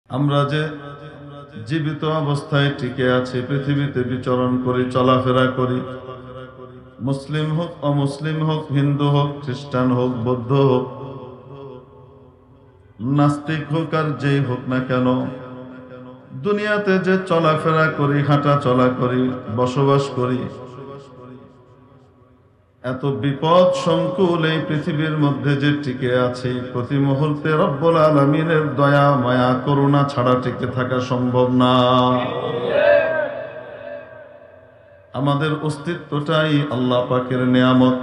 আমরা যে জীবিত অবস্থায় টিকে আছি, পৃথিবীতে বিচরণ করি, চলাফেরা করি, মুসলিম হোক অমুসলিম হোক, হিন্দু হোক খ্রিস্টান হোক বৌদ্ধ হোক নাস্তিক হোক আর যেই হোক না কেন, দুনিয়াতে যে চলাফেরা করি, হাঁটা চলা করি, বসবাস করি, এত বিপদ সংকুল এই পৃথিবীর মধ্যে যে টিকে আছে, প্রতি মুহূর্তে রব্বুল আলামিনের দয়া মায়া করুণা ছাড়া টিকে থাকা সম্ভব না। আমাদের অস্তিত্বটাই আল্লাহ পাকের নিয়ামত।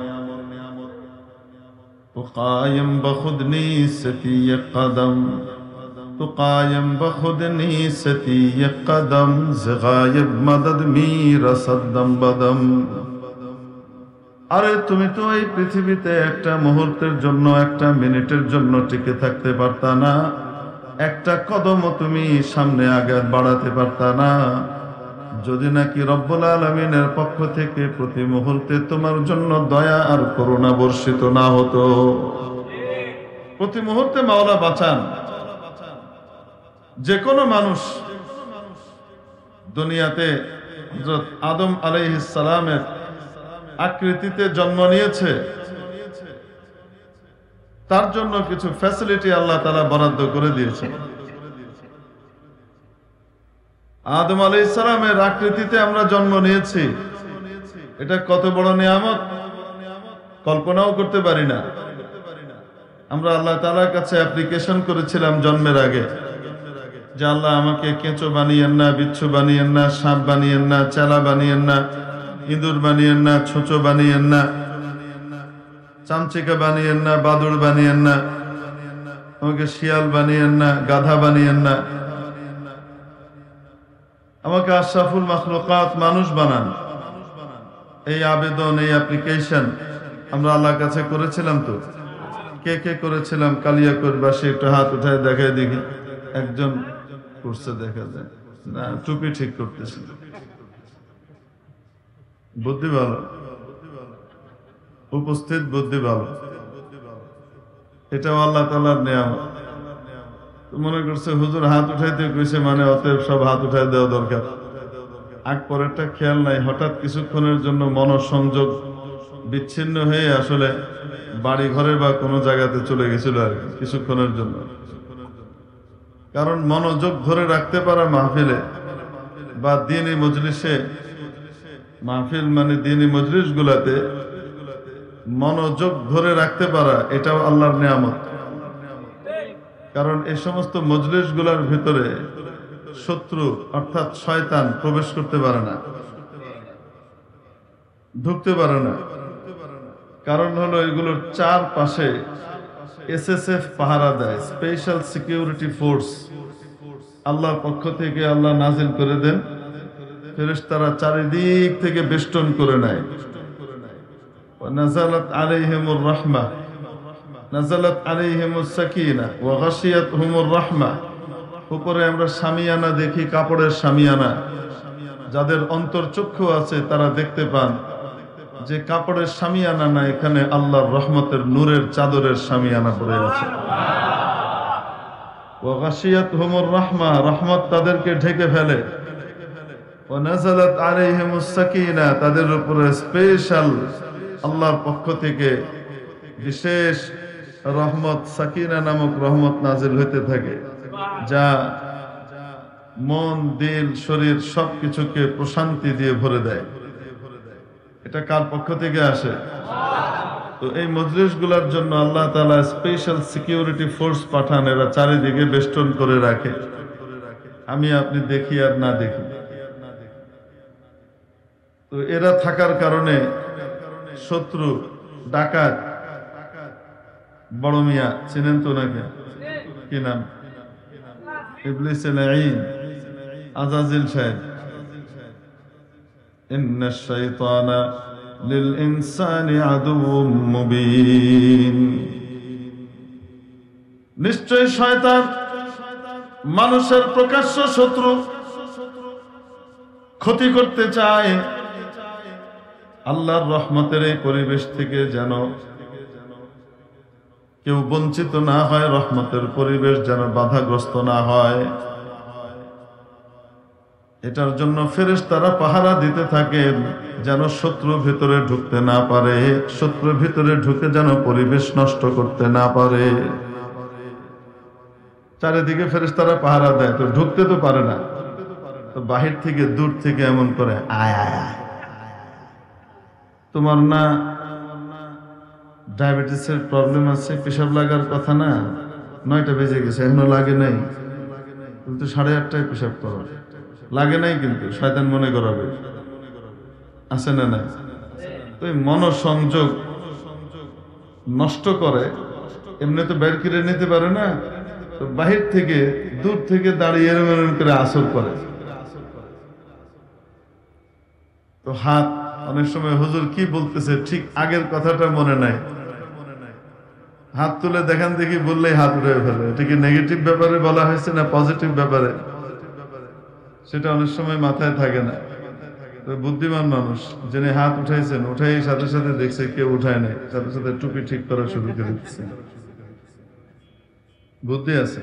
তুকায়ম বখুদনি সতি কদম, তুকায়ম বখুদনি সতি কদম, জগায়ব মদদ মীর সদ্দম বদম। আরে তুমি তো এই পৃথিবীতে একটা মুহূর্তের জন্য, একটা মিনিটের জন্য টিকে থাকতে পারতা না, একটা কদমও তুমি সামনে আগে বাড়াতে পারতা না, যদি নাকি রব্বুল আলামিনের পক্ষ থেকে প্রতি মুহূর্তে তোমার জন্য দয়া আর করুণা বর্ষিত না হতো। প্রতি মুহূর্তে মাওলা বাঁচান। যে কোনো মানুষ দুনিয়াতে হযরত আদম আলাইহিস সালামের আকৃতিতে জন্ম নিয়েছে, তার জন্য কিছু ফ্যাসিলিটি আল্লাহ তাআলা বরাদ্দ করে দিয়েছেন। আদম আলাইহিস সালামের আকৃতিতে আমরা জন্ম নিয়েছি, এটা কত বড় নিয়ামত কল্পনাও করতে পারি না। আমরা আল্লাহ তাআলার কাছে অ্যাপ্লিকেশন করেছিলাম জন্মের আগে যে আল্লাহ আমাকে কেঁচো বানিয়েন না, বিচ্ছু বানিয়েন না, সাপ বানিয়েন না, চেলা বানিয়েন না, ইঁদুর বানিয়েন না, ছোচো বানিয়েন না, চামচিকা বানিয়েন না, বাদুড় বানিয়েন না, আমাকে শিয়াল বানিয়েন না, গাধা বানিয়েন না, আমাকে আশরাফুল মাখলুকাত মানুষ বানান। এই আবেদন, এই অ্যাপ্লিকেশন আমরা আল্লাহর কাছে করেছিলাম। তো কে কে করেছিলাম? কালিয়াকৈরবাসী একটু হাত উঠায় দেখায় দেখি। একজন করছে, দেখা যায় না, টুপি ঠিক করতেছিল। বুদ্ধি ভালো, উপস্থিত বুদ্ধি ভালো, এটাও আল্লাহ তাআলার নিয়ামত। মনে করছে হুজুর হাত উঠাইতে কইছে মানে অতএব সব হাত উঠাই দেওয়া দরকার। আগ পরেরটা খেয়াল নাই, হঠাৎ কিছুক্ষণের জন্য মনোসংযোগ বিচ্ছিন্ন হয়ে আসলে বাড়ি ঘরে বা কোনো জায়গাতে চলে গেছিল আর কি, কিছুক্ষণের জন্য। কারণ মনোযোগ ধরে রাখতে পারা মাহফিলে বা দ্বীনি মজলিসে, মাহফিল মানে দ্বীনি মজলিস গুলাতে মনোযোগ ধরে রাখতে পারা, এটাও আল্লাহর নিয়ামত। কারণ এই সমস্ত মজলিস গুলার ভিতরে শত্রু অর্থাৎ শয়তান প্রবেশ করতে পারে না, ঢুকতে পারে না। কারণ হলো এগুলোর চারপাশে এসএসএফ পাহারা দেয়, স্পেশাল সিকিউরিটি ফোর্স আল্লাহর পক্ষ থেকে আল্লাহ নাজিল করে দেন। ফেরেশতারা চারিদিক থেকে বেষ্টন করে নেয়। নাযালাত আলাইহিমুর রাহমা, নাযালাত আলাইহিমুস সাকিনা ওয়া গাশিয়াতহুমুর রাহমা। উপরে আমরা শামিয়ানা দেখি, কাপড়ের শামিয়ানা। যাদের অন্তর্চক্ষু আছে তারা দেখতে পান যে কাপড়ের শামিয়ানা না, এখানে আল্লাহর রহমতের নূরের চাদরের শামিয়ানা পড়ে আছে। ওয়া গাশিয়াতহুমুর রাহমা, রহমত তাদেরকে ঢেকে ফেলে। ওয়া নাযালাত আলাইহিমুস সাকিনা, তাদের উপরে স্পেশাল আল্লাহর পক্ষ থেকে বিশেষ রহমত, সাকিনা নামক রহমত নাজিল হতে থাকে, যা মন, দিল, শরীর সবকিছুকে প্রশান্তি দিয়ে ভরে দেয়। এটা কার পক্ষ থেকে আসে? তো এই মজলিসগুলোর জন্য আল্লাহ তাআলা স্পেশাল সিকিউরিটি ফোর্স পাঠান, এরা চারিদিকে বেষ্টন করে রাখে। আমি আপনি দেখি আর না দেখি, তো এরা থাকার কারণে শত্রু, ডাকাত, বড় মিয়া চিনেন তো নাকি? কি নাম? ইবলিসে লাঈন, আযাজিল সাহেব। ইন্নাশ শাইতানা লিল ইনসানি আদুউম মুবিন। নিশ্চয় শয়তান মানুষের প্রকাশ্য শত্রু, ক্ষতি করতে চায়। আল্লাহর রহমতের এই পরিবেশ থেকে যেন কেউ বঞ্চিত না হয়, রহমতের পরিবেশ যেন বাধাগ্রস্ত না হয়। এটার জন্য ফেরেশতারা পাহারা দিতে থাকেন যেন শত্রু ভিতরে ঢুকতে না পারে, শত্রু ভিতরে ঢুকে যেন পরিবেশ নষ্ট করতে না পারে। চারিদিকে ফেরেশতারা পাহারা দেয়, তো ঢুকতে তো পারে না, তো বাহির থেকে দূর থেকে এমন করে আয় আয় আয়, তোমার না ডায়াবেটিসের প্রবলেম আছে, পেশাব লাগার কথা না, 9টা বেজে গেছে এখনো লাগে নাই, তুমি তো 8:30টায় পেশাব করো, লাগে নাই কিন্তু শয়তান মনে করাবে, আছে না নাই? তো এই মনোসংযোগ নষ্ট করে, এমনি তো বের করে নিতে পারে না, তো বাহির থেকে দূর থেকে দাঁড়িয়ে এরম এরম করে আসর করে। তো হাত অনেক সময় হুজুর কি বলতেছে ঠিক আগের কথাটা মনে নাই, হাত তুলে দেখান দেখি বললেই হাত উঠে ফেলে। এটা কি নেগেটিভ ব্যাপারে বলা হয়েছে না পজিটিভ ব্যাপারে, সেটা অনেক সময় মাথায় থাকে না। বুদ্ধিমান মানুষ যিনি হাত উঠাইছেন, উঠাই সাথে সাথে দেখছে কেউ উঠায় নাই, সাথে সাথে টুপি ঠিক করা শুরু করে দিচ্ছে। বুদ্ধি আছে,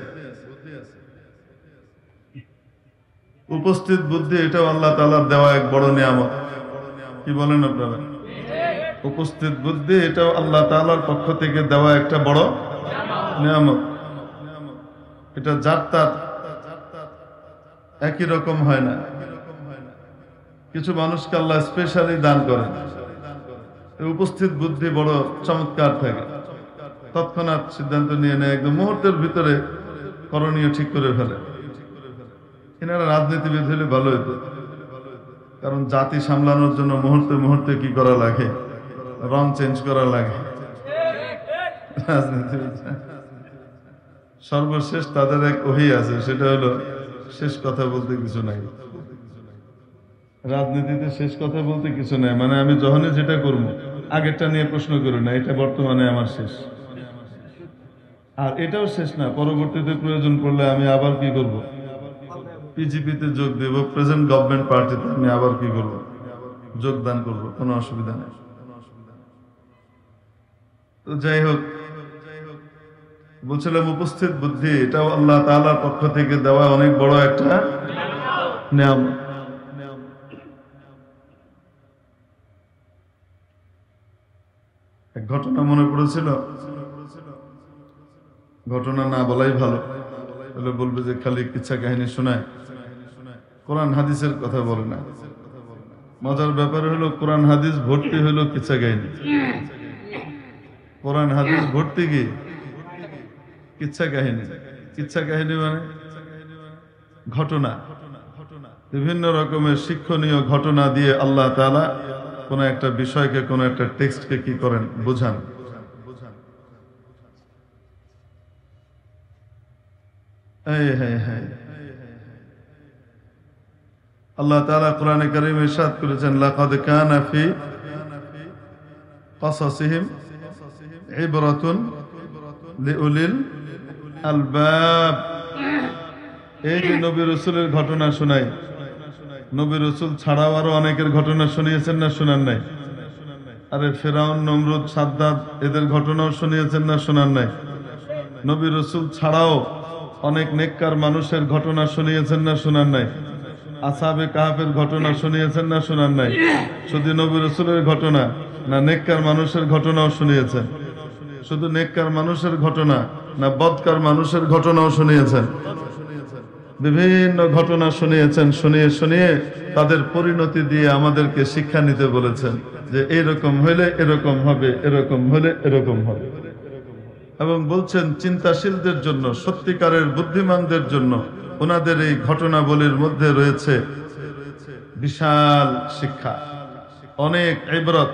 উপস্থিত বুদ্ধি, এটাও আল্লাহ তাআলার দেওয়া এক বড় নিয়ামত। কি বলেন আপনারা? উপস্থিত বুদ্ধি এটাও আল্লাহ তাআলার পক্ষ থেকে দেওয়া একটা বড় নিয়ামত। এটা যার তার একই রকম হয় না, কিছু মানুষকে আল্লাহ স্পেশালি দান করেন। উপস্থিত বুদ্ধি বড় চমৎকার থাকে, তৎক্ষণাৎ সিদ্ধান্ত নিয়ে নেয়, একদম মুহূর্তের ভিতরে করণীয় ঠিক করে ফেলে। এনারা রাজনীতিবিদ হলে ভালো হতো, কারণ জাতি সামলানোর জন্য মুহূর্তে মুহূর্তে কি করা লাগে, রং চেঞ্জ করা লাগে। রাজনীতিবিদ সর্বশেষ তাদের এক ওহী আছে, সেটা হলো শেষ কথা বলতে কিছু নাই। রাজনীতিতে শেষ কথা বলতে কিছু নাই, মানে আমি যখনই যেটা করবো আগেরটা নিয়ে প্রশ্ন করি না, এটা বর্তমানে আমার শেষ, আর এটাও শেষ না, পরবর্তীতে প্রয়োজন পড়লে আমি আবার কি করব, পিজিপিতে যোগ দেব, প্রেজেন্ট গভর্নমেন্ট পার্টিতে আমি আবার কি করব, যোগদান করব, কোনো অসুবিধা নেই। তো যাই হোক, বলছিলাম উপস্থিত বুদ্ধি এটাও আল্লাহ তাআলার পক্ষ থেকে দেওয়া অনেক বড় একটা নিয়ামত। এক ঘটনা মনে পড়েছিল, ঘটনা না বলাই ভালো, বলে বলবে যে খালি কিচ্ছা কাহিনী শোনায়, কোরআন হাদিসের কথা বলে না। মজার ব্যাপার হলো কোরআন হাদিস ভর্তি হলো কিচ্ছা কাহিনী, কোরআন হাদিস ভর্তি কি কিচ্ছা কাহিনী। কিচ্ছা কাহিনী মানে ঘটনা, বিভিন্ন রকমের শিক্ষণীয় ঘটনা দিয়ে আল্লাহ তাআলা কোন একটা বিষয়কে, কোন একটা টেক্সটকে কি করেন, বুঝান। আল্লাহ তাআলা কোরআনে কারীমে ইরশাদ করেছেন, লাকাদ কানা ফি কাসাসিহিম ইবরাতুন লিউলিল আলবাব। এই যে নবী রাসূলের ঘটনা শোনাই, নবী রাসূল ছাড়াও আরো অনেকের ঘটনা শুনিয়েছেন না শোনান নাই? আরে ফেরাউন, নমরুদ, সাদ্দাত এদের ঘটনাও শুনিয়েছেন না শোনান নাই? নবী রাসূল ছাড়াও অনেক নেককার মানুষের ঘটনা শুনিয়েছেন না শোনান নাই? আসহাবে কাহাফের ঘটনা শুনিয়েছেন না শোনান নাই? শুধু নবী রাসূলের ঘটনা না নেককার মানুষের ঘটনাও শুনিয়েছেন? শুধু নেককার মানুষের ঘটনা না বদকার মানুষের ঘটনাও শুনিয়েছেন? বিভিন্ন ঘটনা শুনিয়েছেন, শুনিয়ে শুনিয়ে তাদের পরিণতি দিয়ে আমাদেরকে শিক্ষা নিতে বলেছেন যে এরকম হইলে এরকম হবে, এরকম হলে এরকম হবে। এবং বলছেন চিন্তাশীলদের জন্য, সত্যিকারের বুদ্ধিমানদের জন্য ওনাদের এই ঘটনাবলীর মধ্যে রয়েছে বিশাল শিক্ষা, অনেক ইবরত,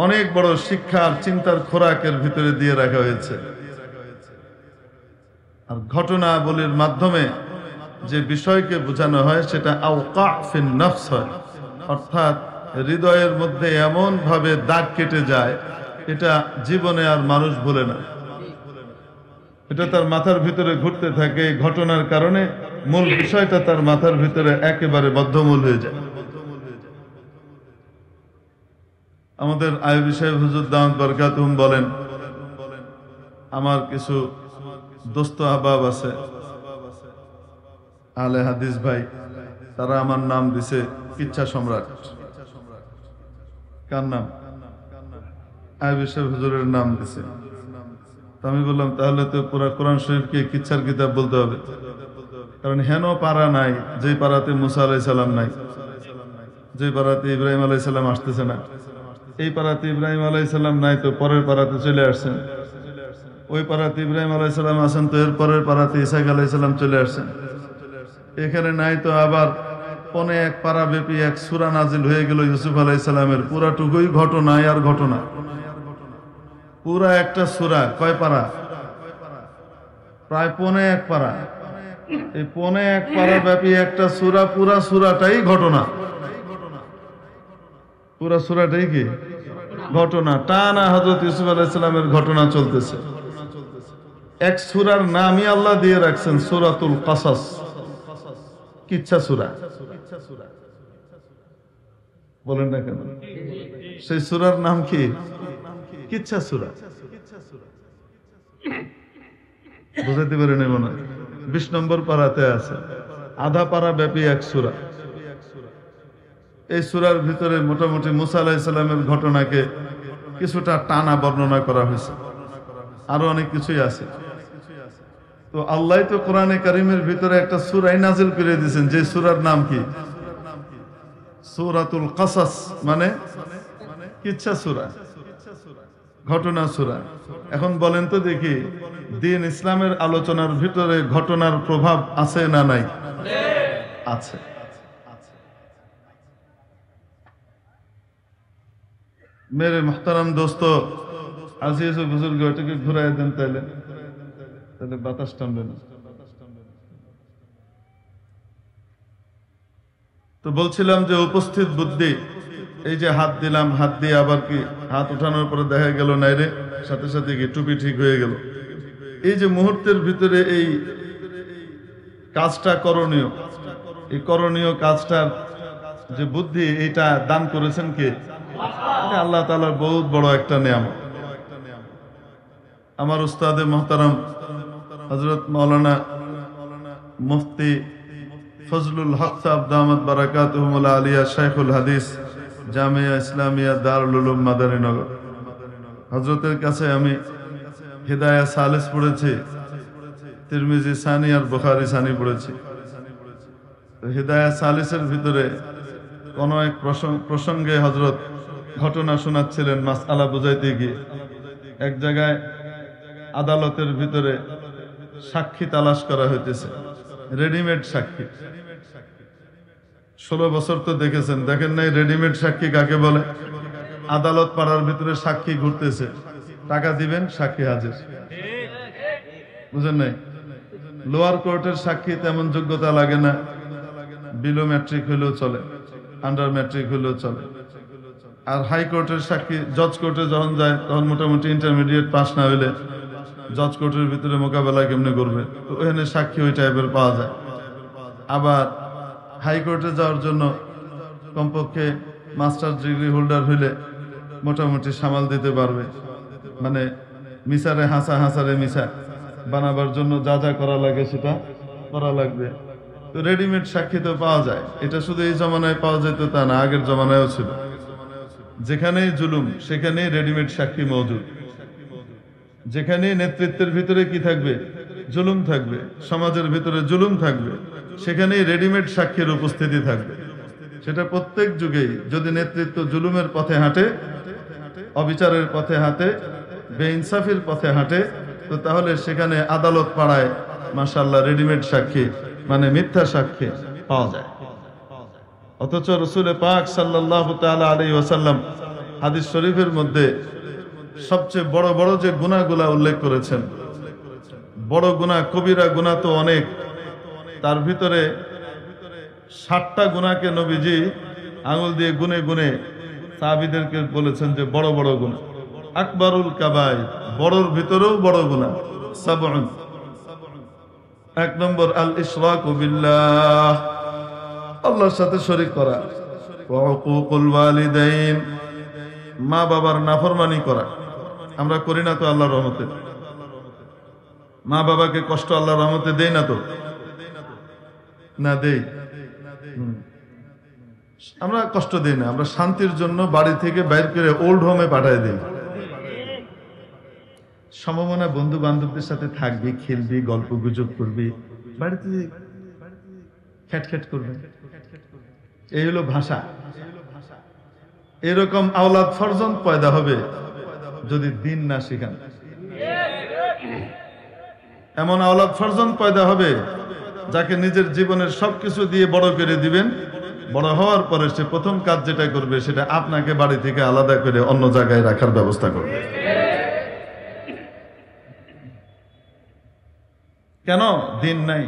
অনেক বড় শিক্ষার চিন্তার খোরাকের ভিতরে দিয়ে রাখা হয়েছে। আর ঘটনাবলীর মাধ্যমে যে বিষয়কে বোঝানো হয় সেটা আওকা ফিন নফস হয়, অর্থাৎ হৃদয়ের মধ্যে এমন ভাবে দাগ কেটে যায়, এটা জীবনে আর মানুষ ভুলে না। এটা তার মাথার ভিতরে ঘুরতে থাকে, এই ঘটনার কারণে মূল বিষয়টা তার মাথার ভিতরে একেবারে বদ্ধমূল হয়ে যায়। আমাদের আইবি সাহেব হুজুর দাওয়াত বরকাতুহুম বলেন, আমার কিছু দোস্ত আহবাব আছে, আলে হাদিস ভাই, তারা আমার নাম দিছে কিচ্ছা সম্রাট। কার নাম? আইয়ুব সাহেব হুজুরের নাম দিছে। আমি বললাম তাহলে তো পুরা কোরআন শরীফকে কিচ্ছার কিতাব বলতে হবে, কারণ হেন পাড়া নাই যে পাড়াতে মুসা আলাইহিস সালাম নাই, যে পাড়াতে ইব্রাহিম আলাইহিস সালাম আসতেছে না। এই পাড়াতে ইব্রাহিম আলাইহিস সালাম নাই তো পরের পাড়াতে চলে আসছেন। ওই পাড়াতে ইব্রাহিম আলাইহিস সালাম আছেন তো এর পরের পাড়াতে ঈসা আলাইহিস সালাম চলে আসছেন। এখানে নাই তো আবার পনে এক পাড়া ব্যাপী এক সূরা নাজিল হয়ে গেল ইউসুফ আলাইহিস সালামের, পুরাটুকুই ঘটনা আর ঘটনা। পুরা একটা সূরা কয় পারা? প্রায় পনে এক পারা। এই পনে এক পারা ব্যাপী একটা সূরা, পুরা সূরাটাই ঘটনা। পুরা সূরাটাই কি ঘটনা? টানা হযরত ইউসুফ আলাইহিস সালামের ঘটনা চলতেছে। এক সূরার নামই আল্লাহ দিয়ে রাখছেন সূরাতুল কাসাস, কিচ্ছা সূরা। বলেন না কেন? সেই সূরার নাম কি? কিচ্ছা সূরা। বুঝাইতে পারেন মনে হয়? 20 নম্বর পারাতে আছে, আধা পারা ব্যাপী এক সূরা। এই সূরার ভিতরে মোটামুটি মুসা আলাইহিস সালামের ঘটনাকে কিছুটা টানা বর্ণনা করা হয়েছে, আরো অনেক কিছুই আছে। তো আল্লাহ তো কোরআনে কারীমের ভিতরে একটা সূরাই নাজিল করে দিয়েছেন, যে সূরার নাম কি? সূরাতুল কাসাস, মানে কিচ্ছা সূরা, ঘটনা সূরা। এখন বলেন তো দেখি, দ্বীন ইসলামের আলোচনার ভিতরে ঘটনার প্রভাব আছে না নাই? আছে। মেরে মুহতারাম দোস্ত, আজিজ ও বুজুর্গ, এটাকে ঘুরাই দেন তাহলে, তাহলে বাতাস টানবে না। তো বলছিলাম যে উপস্থিত বুদ্ধি, এই যে হাত দিলাম, হাত দিয়ে আবার কি হাত উঠানোর পরে দেখা গেল নাই রে, সাথে সাথে কি টুপি ঠিক হয়ে গেল। এই যে মুহূর্তের ভিতরে এই কাজটা করণীয়, এই করণীয় কাজটার যে বুদ্ধি, এটা দান করেছেন কে? আল্লাহ তাআলার বহুত বড় একটা নিয়ামত। আমার উস্তাদে মুহতারাম হযরত মাওলানা মুফতি ফজলুল হক সাহেব দামাত বারাকাতুহুল আলিয়া, শাইখুল হাদিস, জামিয়া ইসলামিয়া দারুল উলুম মাদারীনগর, হযরতের কাছে আমি হিদায়া সালিস পড়েছি, তিরমিজি সানি আর বুখারী সানি পড়েছি। হিদায়া সালিসের ভিতরে কোন এক প্রসঙ্গে হযরত ঘটনা শোনাচ্ছিলেন, মাসআলা বুঝাইতে গিয়ে এক জায়গায় আদালতের ভিতরে সাক্ষী তালাশ করা হইতেছে, রেডিমেড সাক্ষী। 16 বছর তো দেখেছেন, দেখেন নাই রেডিমেড সাক্ষী কাকে বলে? আদালত পাড়ার ভিতরে সাক্ষী ঘুরতেছে, টাকা দিবেন সাক্ষী হাজির, বুঝেন নাই? লোয়ার কোর্টের সাক্ষী তেমন যোগ্যতা লাগে না, বিলো ম্যাট্রিক হইলেও চলে, আন্ডার ম্যাট্রিক হইলেও চলে। আর হাইকোর্টের সাক্ষী জজ কোর্টে যখন যায় তখন মোটামুটি ইন্টারমিডিয়েট পাস না হইলে জজ কোর্টের ভিতরে মোকাবেলা কেমনে করবে, তো ওখানে সাক্ষী ওই টাইপের পাওয়া যায়। আবার হাইকোর্টে যাওয়ার জন্য কমপক্ষে মাস্টার ডিগ্রি হোল্ডার হইলে মোটামুটি সামাল দিতে পারবে, মানে মিসারে হাসা, হাসারে মিসা বানাবার জন্য যা যা করা লাগে সেটা করা লাগবে। তো রেডিমেড সাক্ষী তো পাওয়া যায়। এটা শুধু এই জমানায় পাওয়া যেত তা না, আগের জমানায়ও ছিল। যেখানেই জুলুম সেখানেই রেডিমেড সাক্ষী মওজুদ। যেখানেই নেতৃত্বের ভিতরে কি থাকবে? জুলুম থাকবে, সমাজের ভিতরে জুলুম থাকবে, সেখানেই রেডিমেড সাক্ষীর উপস্থিতি থাকবে। সেটা প্রত্যেক যুগেই। যদি নেতৃত্ব জুলুমের পথে হাঁটে, অবিচারের পথে হাঁটে, বেইনসাফির পথে হাঁটে, তো তাহলে সেখানে আদালত পাড়ায় মাশাআল্লাহ রেডিমেড সাক্ষী, মানে মিথ্যা সাক্ষী পাওয়া যায়। অথচ রাসূল পাক সাল্লাল্লাহু তাআলা আলাইহি ওয়াসাল্লাম হাদিস শরীফের মধ্যে সবচেয়ে বড় বড় যে গুনাহগুলা উল্লেখ করেছেন, বড় গুনাহ, কবিরা গুনাহ তো অনেক, তার ভিতরে 60টা গুনাহকে নবীজি আঙ্গুল দিয়ে গুনে গুনে সাহাবীদেরকে বলেছেন যে বড় বড় গুনাহ। আকবারুল কাবাইর, বড়র ভিতরেও বড় গুনাহ, সাবউন। 1 নম্বর আল ইশরাকু বিল্লাহ, আল্লাহর সাথে শরীক করা। ওয়া উকুকুল ওয়ালিদাইন, মা বাবার নাফরমানি করা। আমরা করি না তো আল্লাহর রহমতে? মা বাবাকে কষ্ট আল্লাহর রহমতে দেই না তো? না দেই? আমরা কষ্ট দিই না, আমরা শান্তির জন্য বাড়ি থেকে বাইর করে ওল্ড হোমে পাঠাই দিই। সম্ভাবনা বন্ধু বান্ধবদের সাথে থাকবি, খেলবি, গল্প গুজব করবি, বাড়িতে খ্যাটখ্যাট করবে, এই হলো ভাষা। এরকম আওলাদ ফরজন্দ পয়দা হবে যদি দিন না শিখান। এমন আওলাদ ফরজন্দ পয়দা হবে যাকে নিজের জীবনের সবকিছু দিয়ে বড় করে দিবেন। বড় হওয়ার পরে সে প্রথম কাজ যেটা করবে সেটা আপনাকে বাড়ি থেকে আলাদা করে অন্য জায়গায় রাখার ব্যবস্থা করবে। কেন? দিন নাই।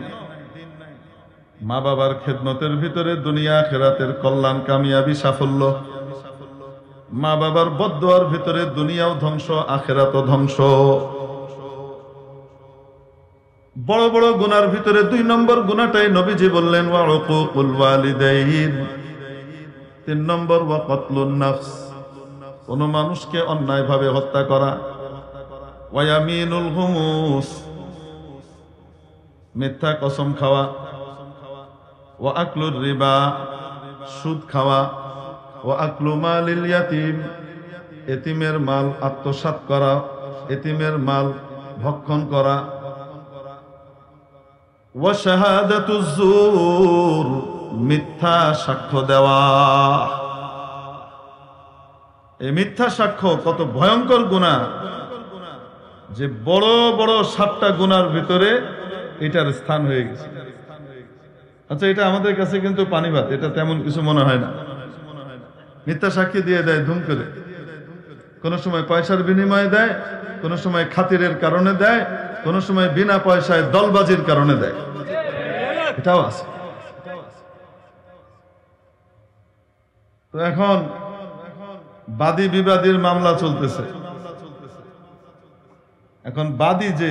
মা বাবার খেদমতের ভিতরে দুনিয়া আখিরাতের কল্যাণ, কামিয়াবি, সাফল্য। মা বাবার বদদুয়ার ভিতরে দুনিয়াও ধ্বংস, আখিরাতও ধ্বংস। বড় বড় গুনার ভিতরে 2 নম্বর গুনাহটাই নবীজি বললেন ওয়া উকুকুল ওয়ালিদাইন। 3 নম্বর ওয়া কতলুন নাফস, কোন মানুষকে অন্যায়ভাবে হত্যা করা। ওয়া ইয়ামিনুল হুমুস, মিথ্যা কসম খাওয়া। ওয়া আকলুর রিবা, সুদ খাওয়া। ওয়া আকলু মালিল ইয়াতিম, এতিমের মাল আত্মসাৎ করা, এতিমের মাল ভক্ষণ করা। ওয়া শাহাদাতুজ জুর, মিথ্যা সাক্ষ্য দেওয়া। এই মিথ্যা সাক্ষ্য কত ভয়ঙ্কর গুনাহ, যে বড় বড় 7টা গুনার ভিতরে এটার স্থান হয়ে গেছে। আচ্ছা, এটা আমাদের কাছে কিন্তু পানি ভাত, এটা তেমন কিছু মনে হয় না। মিথ্যা সাক্ষী দিয়ে দেয় ধুম করে, কোন সময় পয়সার বিনিময়ে দেয়, কোন সময় খাতিরের কারণে দেয়, কোন সময় বিনা পয়সায় দলবাজির কারণে দেয়, এটাও আছে। তো এখন বাদী বিবাদীর মামলা চলতেছে। এখন বাদী যে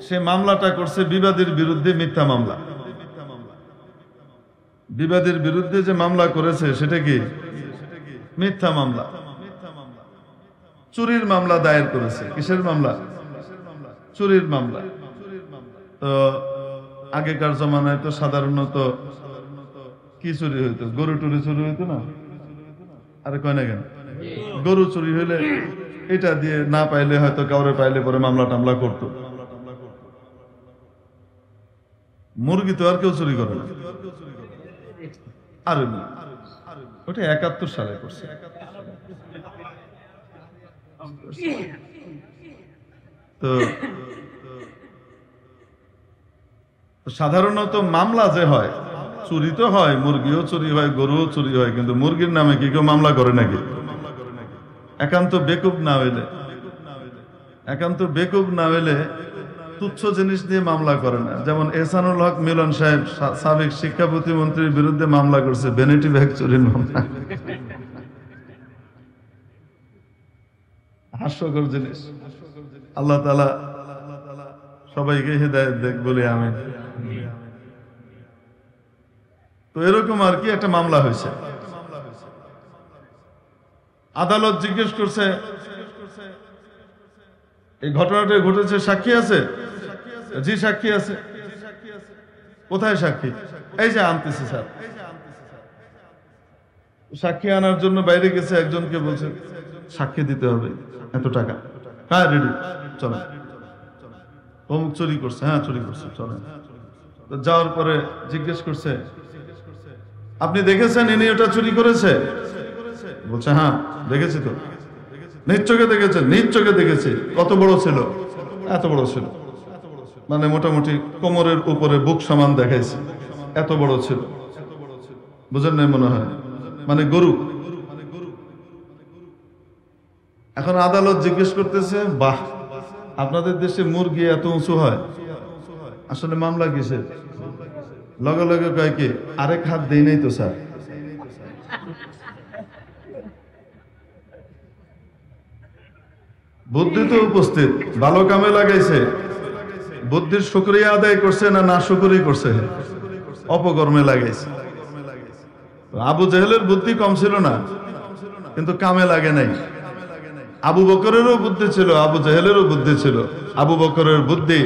সে মামলাটা করছে বিবাদীর বিরুদ্ধে, মিথ্যা মামলা। বিবাদীর বিরুদ্ধে যে মামলা করেছে সেটা কি? মিথ্যা মামলা। চুরির মামলা দায়ের করেছে। কিসের মামলা? চুরির মামলা। তো আগেকার জমানায় তো সাধারণত কি চুরি হইতো? গরু টুরি চুরি হইতো না? আরে কয় না কেন? গরু চুরি হইলে এটা দিয়ে না পাইলে হয়তো কাউরে পাইলে পরে মামলা টামলা করতো। মুরগি তো আর কেউ চুরি করে না। আর ওটা 71 সালে করছে। তো সাধারণত মামলা যে হয়, চুরি তো হয়, মুরগিও চুরি হয়, গরুও চুরি হয়, কিন্তু মুরগির নামে কি কেউ মামলা করে নাকি? একান্ত বেকুব না হইলে, একান্ত বেকুব না হইলে তুচ্ছ জিনিস দিয়ে মামলা করে না। যেমন এহসানুল হক মিলন সাহেব সাবেক শিক্ষা প্রতিমন্ত্রীর বিরুদ্ধে মামলা করছে ভ্যানিটি ব্যাগ চুরির মামলা। হাস্যকর জিনিস। আল্লাহ তাআলা সবাইকে হিদায়াত দেখ বলি আমিন। তো এরকম আর কি একটা মামলা হয়েছে। আদালত জিজ্ঞেস করছে এই ঘটনাটা ঘটেছে, সাক্ষী আছে? জি সাক্ষী আছে। কোথায় সাক্ষী? এই যে আনতেছি স্যার। সাক্ষী আনার জন্য বাইরে গেছে, একজনকে বলছে সাক্ষী দিতে হবে এত টাকা। হ্যাঁ রেডি, চলেন। অমুক চুরি করছে, হ্যাঁ চুরি করছে, চলেন। যাওয়ার পরে জিজ্ঞেস করছে আপনি দেখেছেন ইনি ওটা চুরি করেছে? বলছে হ্যাঁ দেখেছি তো। নিজ চোখে দেখেছেন? নিজ চোখে দেখেছি। কত বড় ছিল? এত বড় ছিল, মানে মোটামুটি কোমরের উপরে বুক সমান দেখাইছে, এত বড় ছিল। বুঝেন নাই মনে হয়, মানে গরু। এখন আদালত জিজ্ঞেস করতেছে বাহ, আপনাদের দেশে মুরগি এত উঁচু হয়? আসলে মামলা কিসের? লগে লগে কয় কি আরেক হাত দেই নাই তো স্যার। বুদ্ধি তো উপস্থিত, ভালো কামে লাগাইছে। বুদ্ধির শুকরিয়া আদায় করছে না না শুকরি করছে? অপকর্মে লাগাইছে। আবু জেহেলের বুদ্ধি কম ছিল না, কিন্তু কামে লাগে নাই। আবু বকরেরও বুদ্ধি ছিল, আবু জেহেলেরও বুদ্ধি ছিল। আবু বকরের বুদ্ধি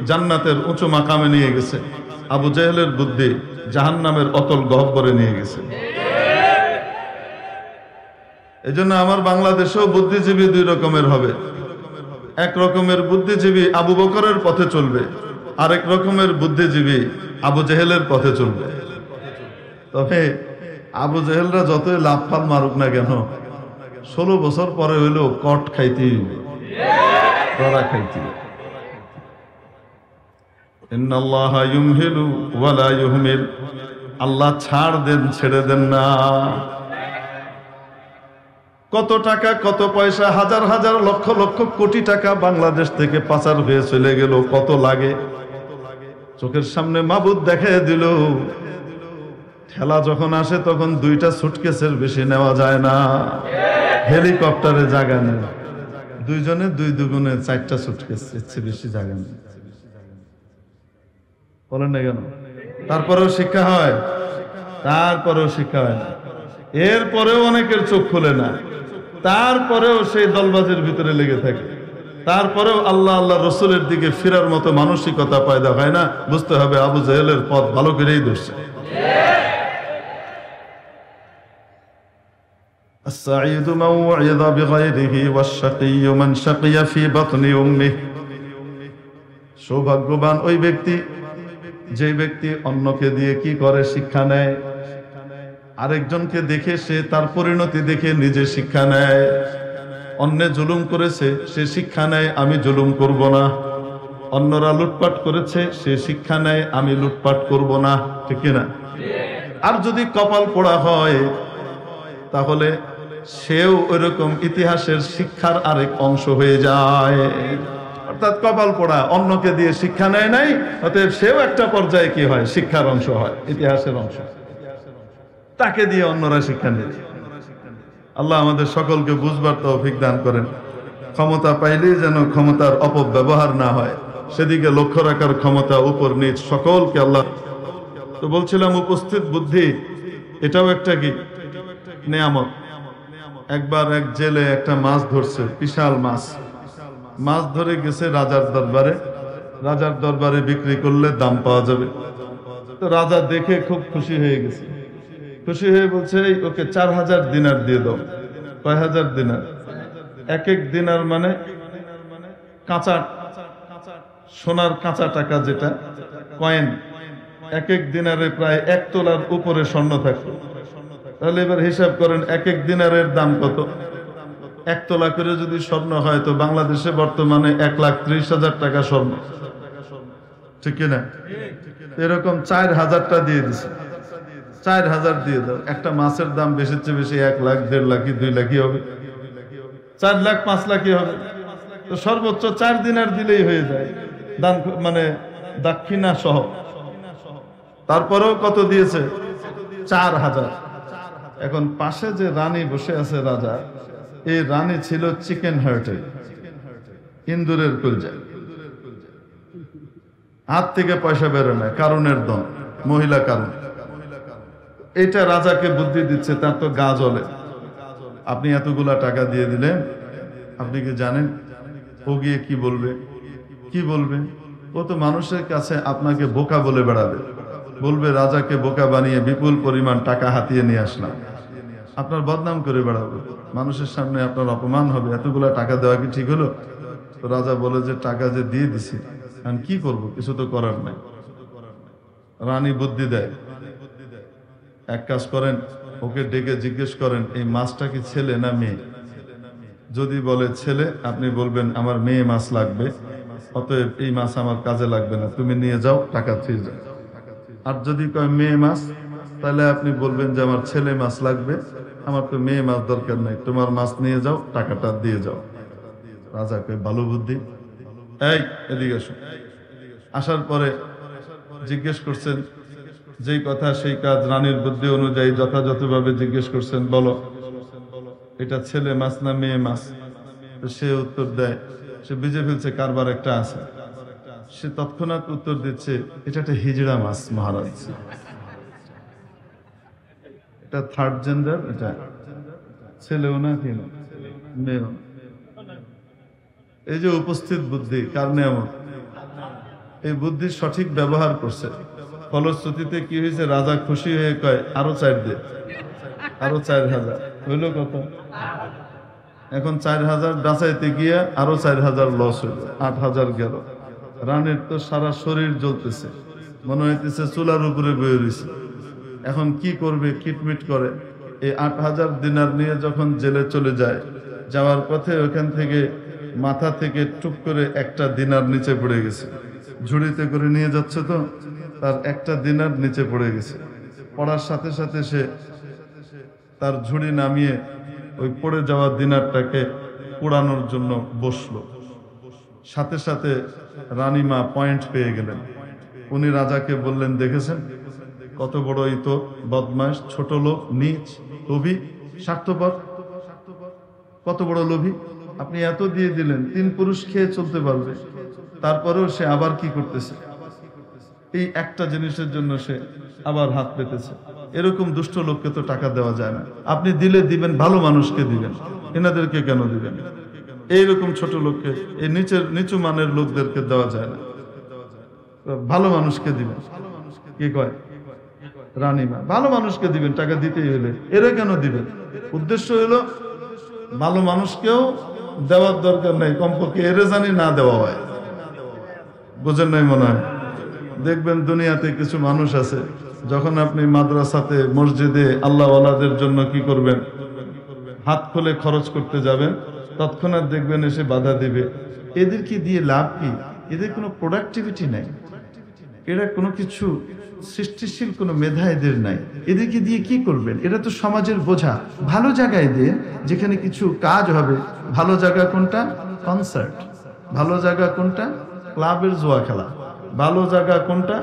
জান্নাতের উঁচু মাকামে নিয়ে গেছে, আবু জাহেলের বুদ্ধি জাহান্নামের অতল গহ্বরে নিয়ে গেছে। এজন্য আমার বাংলাদেশেও বুদ্ধিজীবী দুই রকমের হবে। এক রকমের বুদ্ধিজীবী আবু বকরের পথে চলবে, আরেক রকমের বুদ্ধিজীবী আবু জেহেলের পথে চলবে। তবে আবু জেহেলরা যতই লাভ ফাল মারুক না কেন, 16 বছর পরে হইলেও কট খাইতেই হবে, ধরা খাইতেই হবে। ইন্নাল্লাহা ইউমহিলু ওয়া লা ইউহমিল, আল্লাহ ছাড় দেন, ছেড়ে দেন না। কত টাকা, কত পয়সা, হাজার হাজার লক্ষ লক্ষ কোটি টাকা বাংলাদেশ থেকে পাচার হয়ে চলে গেল, কত লাগে। চোখের সামনে মাবুদ দেখায় দিল, ঠেলা যখন আসে তখন 2টা সুটকেসের বেশি নেওয়া যায় না, হেলিকপ্টারে জায়গা নেই, 2 জনে 2 দুগুণে 4টা সুটকেস, এর চেয়ে বেশি জায়গা নেই। বলেন না কেন? তারপরেও শিক্ষা হয়, তারপরেও শিক্ষা হয় না। এরপরেও অনেকের চোখ খুলে না, তারপরেও সেই দলবাজের ভিতরে লেগে থাকে, তারপরেও আল্লাহ আল্লাহ রসুলের দিকে ফেরার মতো মানসিকতা পয়দা হয় না। বুঝতে হবে আবু জাহেলের পথ ভালো করেই ধরছে। السعيد من وعظ بغيره والشقي من شقي في بطن امه। সৌভাগ্যবান ওই ব্যক্তি যে ব্যক্তি অন্যকে দিয়ে কি করে, শিক্ষা নেয়, আরেকজনকে দেখে সে তার পরিণতি দেখে নিজে শিক্ষা নেয়। অন্যে জুলুম করেছে, সে শিক্ষা নেয় আমি জুলুম করব না। অন্যরা লুটপাট করেছে, সে শিক্ষা নেয় আমি লুটপাট করব না, ঠিক কিনা? আর যদি কপাল পোড়া হয় তাহলে সেও ওইরকম ইতিহাসের শিক্ষার আরেক অংশ হয়ে যায়। অর্থাৎ কপাল পোড়া, অন্যকে দিয়ে শিক্ষা নেয় নাই, অতএব সেও একটা পর্যায়ে কি হয়, শিক্ষার অংশ হয়, ইতিহাসের অংশ, তাকে দিয়ে অন্যরা শিক্ষা নেয়। আল্লাহ আমাদের সকলকে বুঝবার তৌফিক দান করেন। ক্ষমতা পাইলেই যেন ক্ষমতার অপব্যবহার না হয়, সেদিকে লক্ষ্য রাখার ক্ষমতা উপর নিচ সকলকে আল্লাহ। তো বলছিলাম উপস্থিত বুদ্ধি এটাও একটা কি নেয়ামত। একবার এক জেলে একটা মাছ ধরছে, বিশাল মাছ। মাছ ধরে গেছে রাজার দরবারে, রাজার দরবারে বিক্রি করলে দাম পাওয়া যাবে। তো রাজা দেখে খুব খুশি হয়ে গেছে, খুশি হয়ে বলছে ওকে 4000 দিনার দিয়ে দাও। কয় হাজার দিনার? এক এক দিনার মানে কাঁচা সোনার কাঁচা টাকা, যেটা কয়েন। এক এক দিনারে প্রায় 1 তোলার উপরে স্বর্ণ থাকতো। তাহলে এবার হিসাব করেন এক এক দিনারের দাম কত। 1 তোলা করে যদি স্বর্ণ হয় তো বাংলাদেশে বর্তমানে 1,30,000 টাকা স্বর্ণ, ঠিক কিনা? এরকম 4000টা দিয়ে দিছে। 4000 দিয়ে দাও। একটা মাছের দাম বেশির চেয়ে বেশি 1 লাখ, 1.5 লাখ, 2 লাখই হবে, 4 লাখ, 5 লাখই হবে। তো সর্বোচ্চ 4 দিনার দিলেই হয়ে যায়, দান মানে দক্ষিণা সহ। তারপরেও কত দিয়েছে? 4000। এখন পাশে যে রানী বসে আছে রাজা, এই রানী ছিল চিকেন হার্টে, ইন্দুরের কলজা, হাত থেকে পয়সা বেরোয় না, কারণের দন, মহিলা কারণ। এটা রাজাকে বুদ্ধি দিচ্ছে, তার তো গা জ্বলে। আপনি এতগুলা টাকা দিয়ে দিলেন, আপনি কি জানেন ও গিয়ে কি বলবে? কি বলবে? ও তো মানুষের কাছে আপনাকে বোকা বলে বেড়াবে, বলবে রাজাকে বোকা বানিয়ে বিপুল পরিমাণ টাকা হাতিয়ে নিয়ে আসলাম। আপনার বদনাম করে বেড়াবে, মানুষের সামনে আপনার অপমান হবে। এতগুলা টাকা দেওয়া কি ঠিক হলো? তো রাজা বলে যে টাকা যে দিয়ে দিছি, আমি কি করব, কিছু তো করার নাই। রানী বুদ্ধি দেয়, এক কাজ করেন, ওকে ডেকে জিজ্ঞেস করেন এই মাছটা কি ছেলে না মেয়ে। যদি বলে ছেলে, আপনি বলবেন আমার মেয়ে মাছ লাগবে, অতএব এই মাছ আমার কাজে লাগবে না, তুমি নিয়ে যাও, টাকা ফিরে যাও। আর যদি কয় মেয়ে মাছ, তাহলে আপনি বলবেন যে আমার ছেলে মাছ লাগবে, আমার তো মেয়ে মাছ দরকার নাই, তোমার মাছ নিয়ে যাও, টাকাটা দিয়ে যাও। রাজা কয় ভালো বুদ্ধি, এই এদিকে আসো। আসার পরে জিজ্ঞেস করছেন যেই কথা সেই কাজ, রানীর বুদ্ধি অনুযায়ী যথাযথভাবে জিজ্ঞেস করছেন, বলো এটা ছেলে মাছ না মেয়ে মাছ? সে উত্তর দেয়, সে বুঝে ফেলছে কারবার একটা আছে। সে তৎক্ষণাৎ উত্তর দিচ্ছে এটা একটা হিজড়া মাছ মহারাজ, এটা থার্ড জেন্ডার, এটা ছেলেও না কি না মেয়েও। এই যে উপস্থিত বুদ্ধি কার নিয়ামত, এই বুদ্ধির সঠিক ব্যবহার করছে। ফলশ্রুতিতে কি হয়েছে, রাজা খুশি হয়ে কয় আরো 4 দে, আরো 4000 হইল কত? এখন 4000 বাঁচাইতে গিয়া আরো 4000 লস হইল, 8000 গেল। রানীর তো সারা শরীর জ্বলতেছে, মনে হইতেছে চুলার উপরে বয়ে রয়েছে। এখন কি করবে, কিটমিট করে। এই 8000 দিনার নিয়ে যখন জেলে চলে যায়, যাওয়ার পথে ওখান থেকে মাথা থেকে টুক করে একটা দিনার নিচে পড়ে গেছে। ঝুড়িতে করে নিয়ে যাচ্ছে তো, তার একটা দিনার নিচে পড়ে গেছে। পড়ার সাথে সাথে সে তার ঝুড়ি নামিয়ে ওই পড়ে যাওয়া দিনারটাকে পোড়ানোর জন্য বসলো। সাথে সাথে রানীমা পয়েন্ট পেয়ে গেলেন। উনি রাজাকে বললেন, দেখেছেন কত বড়ই তো বদমাশ, ছোট লোক, নীচ, লোভী, স্বার্থপর, কত বড় লোভী। আপনি এত দিয়ে দিলেন, 3 পুরুষ খেয়ে চলতে পারবে, তারপরেও সে আবার কি করতেছে, এই একটা জিনিসের জন্য সে আবার হাত পেতেছে। এরকম দুষ্ট লোককে তো টাকা দেওয়া যায় না। আপনি দিলে দিবেন, ভালো মানুষকে দিবেন, এনাদেরকে কেন দিবেন? এইরকম ছোট লোককে, এই নিচু মানের লোকদেরকে দেওয়া যায় না, ভালো মানুষকে দিবেন। কি কয় রানীমা, ভালো মানুষকে দিবেন, টাকা দিতেই হলে। এরা কেন দিবেন? উদ্দেশ্য হলো ভালো মানুষকেও দেওয়ার দরকার নাই, কমপক্ষে এরে জানি না দেওয়া হয়। বুঝেন নাই মনে হয়? দেখবেন দুনিয়াতে কিছু মানুষ আছে, যখন আপনি মাদ্রাসাতে, মসজিদে আল্লাহওয়ালাদের জন্য কি করবেন, হাত খুলে খরচ করতে যাবেন, তৎক্ষণাৎ দেখবেন এসে বাধা দিবে। এদেরকে দিয়ে লাভ কি? এদের কোনো প্রোডাক্টিভিটি নাই, এরা কোনো কিছু সৃষ্টিশীল কোনো মেধা এদের নাই। এদেরকে দিয়ে কি করবেন? এরা তো সমাজের বোঝা। ভালো জায়গায় দেন, যেখানে কিছু কাজ হবে। ভালো জায়গা কোনটা? কনসার্ট। ভালো জায়গা কোনটা? ক্লাবের জুয়া খেলা। ভালো জায়গা কোনটা?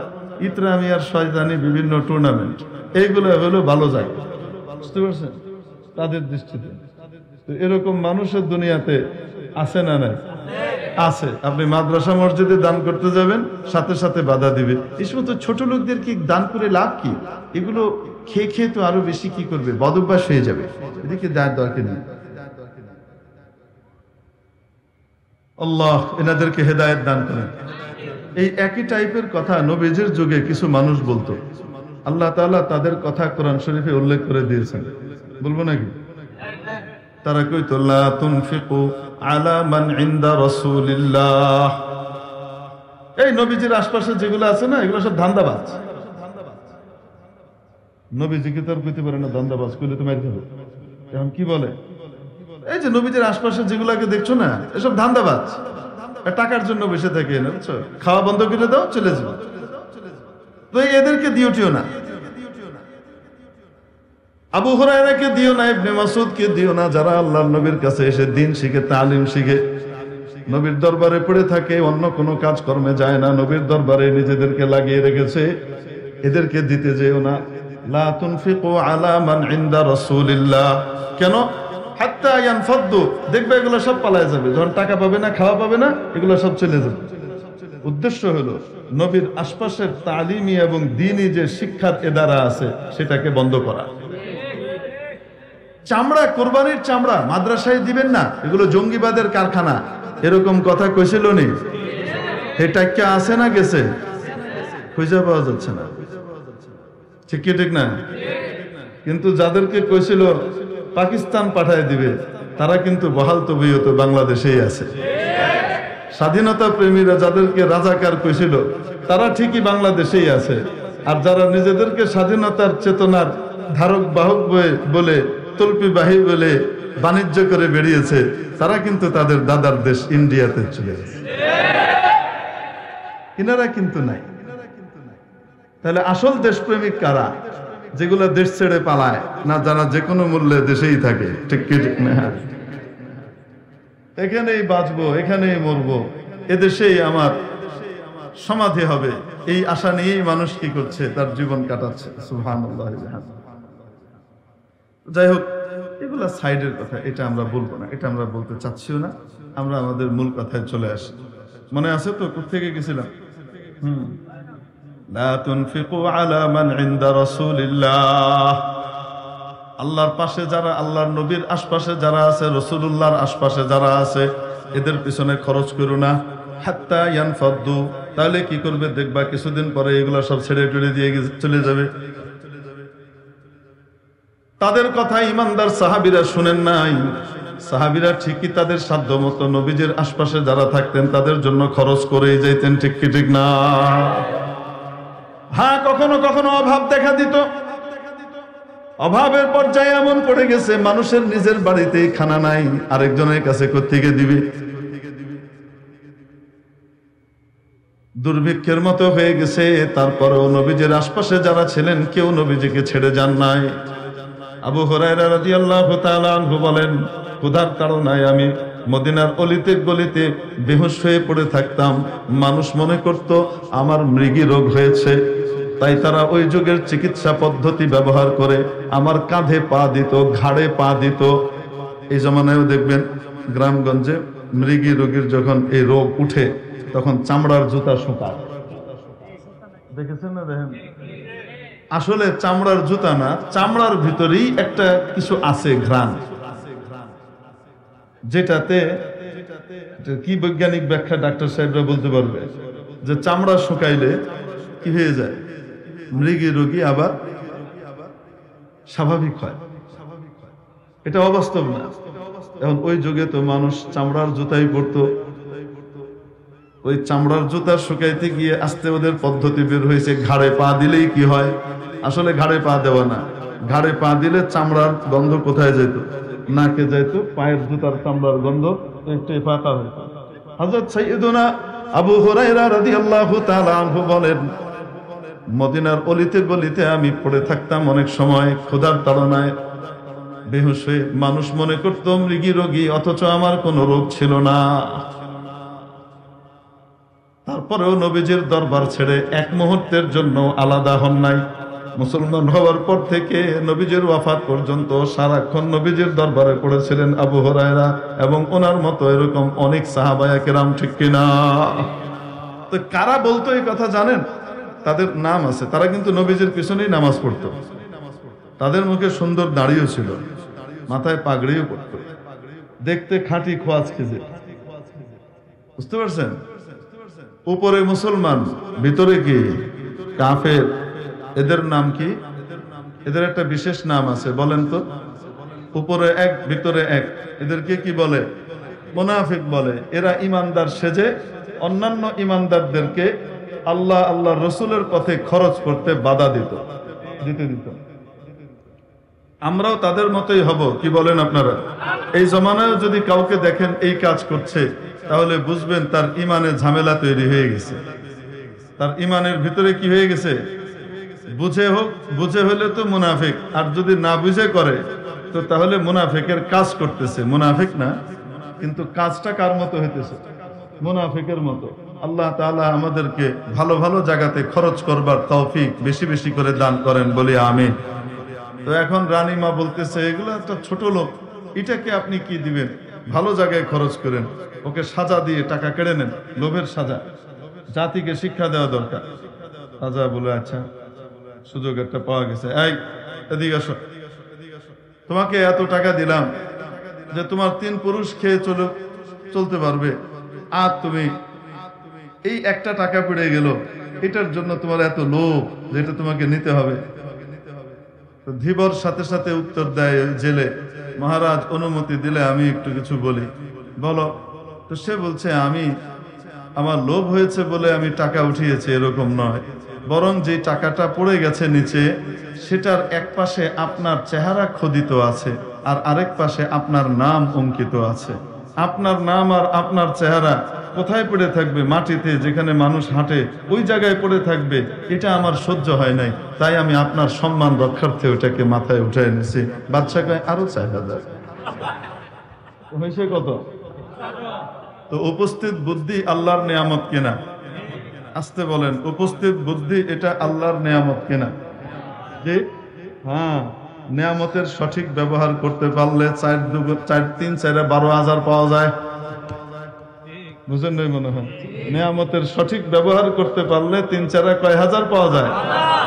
ইতরামি আর শয়তানি বিভিন্ন টুর্নামেন্ট। এইগুলো হলো ভালো জায়গা। বুঝতে পারছেন? তাদের দৃষ্টিতে তো এরকম মানুষের দুনিয়াতে আছে না নাই? আছে। আপনি মাদ্রাসা মসজিদে দান করতে যাবেন, সাথে সাথে বাধা দিবে। এই সমস্ত ছোট লোকদের কি দান করে লাভ কি? এগুলো খেয়ে খেয়ে তো আরো বেশি কি করবে, বদভ্যাস হয়ে যাবে। এদিকে দাঁড় দরকার নেই। আল্লাহ এনাদেরকে হেদায়েত দান করেন। এই একই টাইপের কথা নবীজির যুগে কিছু মানুষ বলতো। আল্লাহ তাআলা তাদের কথা কোরআন শরীফে উল্লেখ করে দিয়েছেন। বলবো নাকি? তারা কইতো লা তুনফিকু আলা মান ইনদা রাসূলিল্লাহ। এই নবীজির আশপাশে যেগুলো আছে না, এগুলো সব ধান্দাবাজ। নবীজিকে তো আর কইতে পারে না ধান্দাবাজ, কইলে তো মারতে হবে। এখন কি বলে, এই যে নবীজির আশপাশে যেগুলাকে দেখছো না, এসব ধান্দাবাজ, টাকার জন্য বসে থাকে, বুঝছো? খাওয়া বন্ধ করে দাও, চলে যাও। তো এদেরকে দিওটিও না, আবু হুরায়রাকে দিও না, ইবনে মাসউদকে দিও না, যারা আল্লাহর নবীর কাছে এসে দিন শিখে, তালিম শিখে, নবীর দরবারে পড়ে থাকে, অন্য কোনো কাজ কর্মে যায় না, নবীর দরবারে নিজেদেরকে লাগিয়ে রেখেছে, এদেরকে দিতে যেও না। লা তুনফিকু আলা মান ইনদা রাসূলিল্লাহ। কেন? হাত্তা ইয়ানফাদ্দু। দেখবে এগুলো সব পালায় যাবে, যখন টাকা পাবে না, খাওয়া পাবে না, এগুলো সব চলে যাবে। উদ্দেশ্য হলো নবীর আশপাশের তালিমি এবং দ্বীনি যে শিক্ষার এদারা আছে, সেটাকে বন্ধ করা। চামড়া, কোরবানির চামড়া মাদ্রাসায় দিবেন না, এগুলো জঙ্গিবাদের কারখানা, এরকম কথা কইছিল নি? এটা কি আছে না গেছে? খুঁজে পাওয়া যাচ্ছে না। ঠিক কি ঠিক না? কিন্তু যাদেরকে কইছিল পাকিস্তান পাঠায় দিবে, তারা কিন্তু বহাল তবিয়ত বাংলাদেশেই আছে। স্বাধীনতা প্রেমীরা যাদেরকে রাজাকার কইছিল, তারা ঠিকই বাংলাদেশেই আছে। আর যারা নিজেদেরকে স্বাধীনতার চেতনার ধারক বাহক বলে, তল্পিবাহী বলে বাণিজ্য করে বেরিয়েছে, তারা কিন্তু তাদের দাদার দেশ ইন্ডিয়াতে চলে গেছে। ইনারা কিন্তু নাই। তাহলে আসল দেশপ্রেমিক কারা? যেগুলো দেশ ছেড়ে পালায় না, যারা যে কোনো মূল্যে দেশেই থাকে। ঠিক কি ঠিক না? এখানেই বাঁচবো, এখানেই মরবো, এদেশেই আমার সমাধি হবে, এই আশা নিয়েই মানুষ কি করছে, তার জীবন কাটাচ্ছে। সুবহানাল্লাহ। যাই হোক, এগুলা সাইডের কথা, এটা আমরা বলবো না, এটা আমরা বলতে চাচ্ছিও না। আমরা আমাদের মূল কথায় চলে আসি। মনে আছে তো কোথেকে গেছিলাম? লা তুনফিকু আলা মান ইনদা রাসূলিল্লাহ। আল্লাহর পাশে যারা, আল্লাহর নবীর আশপাশে যারা আছে, রাসূলুল্লাহর আশপাশে যারা আছে, এদের পিছনে খরচ করো না। হাত্তা ইয়ানফাদ্দু, তাহলে কি করবে? দেখবা কিছুদিন পরে এগুলো সব ছেড়ে টুড়ে দিয়ে চলে যাবে। তাদের কথা ইমানদার সাহাবীরা শুনেন নাই। সাহাবীরা ঠিকই তাদের সাধ্য মতো নবীজির আশপাশে যারা থাকতেন তাদের জন্য খরচ করেই যাইতেন, ঠিক কি ঠিক না? হ্যাঁ, কখনো কখনো অভাব দেখা দিত। অভাবের পর্যায়ে এমন পড়ে গেছে মানুষের নিজের বাড়িতেই খানা নাই, আরেকজনের কাছে কোত্থেকে দিবে? দুর্ভিক্ষের মতো হয়ে গেছে। তারপরেও নবীজির আশপাশে যারা ছিলেন কেউ নবীজিকে ছেড়ে যান নাই। আবু হুরায়রা রাদিয়াল্লাহু তাআলা আনহু বলেন, ক্ষুধার তাড়নায় আমি মদিনার অলিতে গলিতে বেহুশ হয়ে পড়ে থাকতাম। মানুষ মনে করত আমার মৃগী রোগ হয়েছে, তাই তারা ওই যুগের চিকিৎসা পদ্ধতি ব্যবহার করে আমার কাঁধে পা দিত, ঘাড়ে পা দিত। এই জমানায়ও দেখবেন গ্রামগঞ্জে মৃগী রোগীর যখন এই রোগ উঠে তখন চামড়ার জুতা শোকায়, দেখেছেন না? দেখেন, আসলে চামড়ার জুতা না, চামড়ার ভিতরেই একটা কিছু আছে, ঘ্রাণ, যেটাতে কি বৈজ্ঞানিক ব্যাখ্যা ডাক্তার সাহেবরা বলতে পারবে যে চামড়া শুকাইলে কি হয়ে যায়, মৃগী রোগী আবার স্বাভাবিক হয়। এটা অবাস্তব না। এখন ওই যুগে তো মানুষ চামড়ার জুতাই পরতো। ওই চামড়ার জুতা শুকাইতে গিয়ে আস্তে ওদের পদ্ধতি বের হয়েছে, ঘাড়ে পা দিলেই কি হয়? আসলে ঘাড়ে পা দেওয়া না, ঘাড়ে পা দিলে চামড়ার গন্ধ কোথায় যেত? নাকে যাইতো, পায়ের জুতার চামড়ার গন্ধ একটু ফাঁকা হইত। হযরত সাইয়্যিদুনা আবু হুরায়রা রাদিয়াল্লাহু তাআলা আনহু বলেন, মদিনার অলিতে গলিতে আমি পড়ে থাকতাম অনেক সময় ক্ষুধার তাড়নায় বেহুশ হয়ে। মানুষ মনে করত মৃগী রোগী, অথচ আমার কোনো রোগ ছিল না। তারপরেও নবীজির দরবার ছেড়ে এক মুহূর্তের জন্য আলাদা হন নাই। মুসলমান হওয়ার পর থেকে নবীজির ওয়াফাত পর্যন্ত সারাক্ষণ নবীজির দরবারে পড়েছিলেন আবু হুরায়রা এবং ওনার মতো এরকম অনেক সাহাবায়ে কেরাম, ঠিক কিনা? তো কারা বলতো এই কথা জানেন? তাদের নাম আছে, তারা কিন্তু নবীজির পিছনেই নামাজ পড়তো। তাদের মুখে সুন্দর দাড়িও ছিল, মাথায় পাগড়িও পড়তো, দেখতে খাঁটি খোয়াজ খেজে। বুঝতে পারছেন? উপরে মুসলমান, ভিতরে কি কাফের। এদের নাম কি? এদের একটা বিশেষ নাম আছে, বলেন তো? উপরে এক, ভিতরে এক। এদেরকে কি বলে? মুনাফিক বলে। এরা ইমানদার সেজে অন্যান্য ইমানদারদেরকে আল্লাহ আল্লাহ রসুলের পথে খরচ করতে বাধা দিত। আমরাও তাদের মতোই হব, কি বলেন আপনারা? এই জমানায় যদি কাউকে দেখেন এই কাজ করছে, তাহলে বুঝবেন তার ইমানে ঝামেলা তৈরি হয়ে গেছে। তার ইমানের ভিতরে কি হয়ে গেছে? বুঝে হোক, বুঝে হলে তো মুনাফিক, আর যদি না বুঝে করে তো তাহলে মুনাফিকের কাজ করতেছে। মুনাফিক না, কিন্তু কাজটা কার মতো হইতেছে? মুনাফিকের মতো। আল্লাহ তাআলা আমাদেরকে ভালো ভালো জায়গাতে খরচ করবার তৌফিক বেশি বেশি করে দান করেন, বলি আমিন। তো এখন রানীমা বলতেছে এগুলো একটা ছোট লোক, এটাকে আপনি কি দিবেন? ভালো জায়গায় খরচ করেন, ওকে সাজা দিয়ে টাকা কেড়ে নেন, লোভের সাজা। জাতিকে শিক্ষা দেওয়া দরকার। রাজা বলে, আচ্ছা সুযোগ একটা পাওয়া গেছে, এই এদিকে আসো, তোমাকে এত টাকা দিলাম যে তোমার 3 পুরুষ খেয়ে চলতে পারবে, আর তুমি এই একটা টাকা পড়ে গেল, এটার জন্য তোমার এত লোভ যেটা তোমাকে নিতে হবে। ধীবর সাথে সাথে উত্তর দেয় জেলে, মহারাজ অনুমতি দিলে আমি একটু কিছু বলি। বলো। তো সে বলছে, আমি আমার লোভ হয়েছে বলে আমি টাকা উঠিয়েছি এরকম নয়, বরং যে টাকাটা পড়ে গেছে নিচে সেটার এক পাশে আপনার চেহারা খোদিত আছে আর আরেক পাশে আপনার নাম অঙ্কিত আছে। আপনার নাম আর আপনার চেহারা কোথায় পড়ে থাকবে? মাটিতে, যেখানে মানুষ হাঁটে ওই জায়গায় পড়ে থাকবে। এটা আমার সহ্য হয় নাই, তাই আমি আপনার সম্মান রক্ষার্থে ওটাকে মাথায় উঠে এনেছি। বাদশা কয়, আরো 4000 হয়েছে কত? তো উপস্থিত বুদ্ধি আল্লাহর নেয়ামত কিনা? আসতে বলেন, উপস্থিত বুদ্ধি এটা আল্লাহর নেয়ামত কিনা? জি হ্যাঁ, নেয়ামতের সঠিক ব্যবহার করতে পারলে 4 3 4 12,000 পাওয়া যায়। বুঝেন নাই মনে হয়? নেয়ামতের সঠিক ব্যবহার করতে পারলে 3 4 কয় হাজার পাওয়া যায়?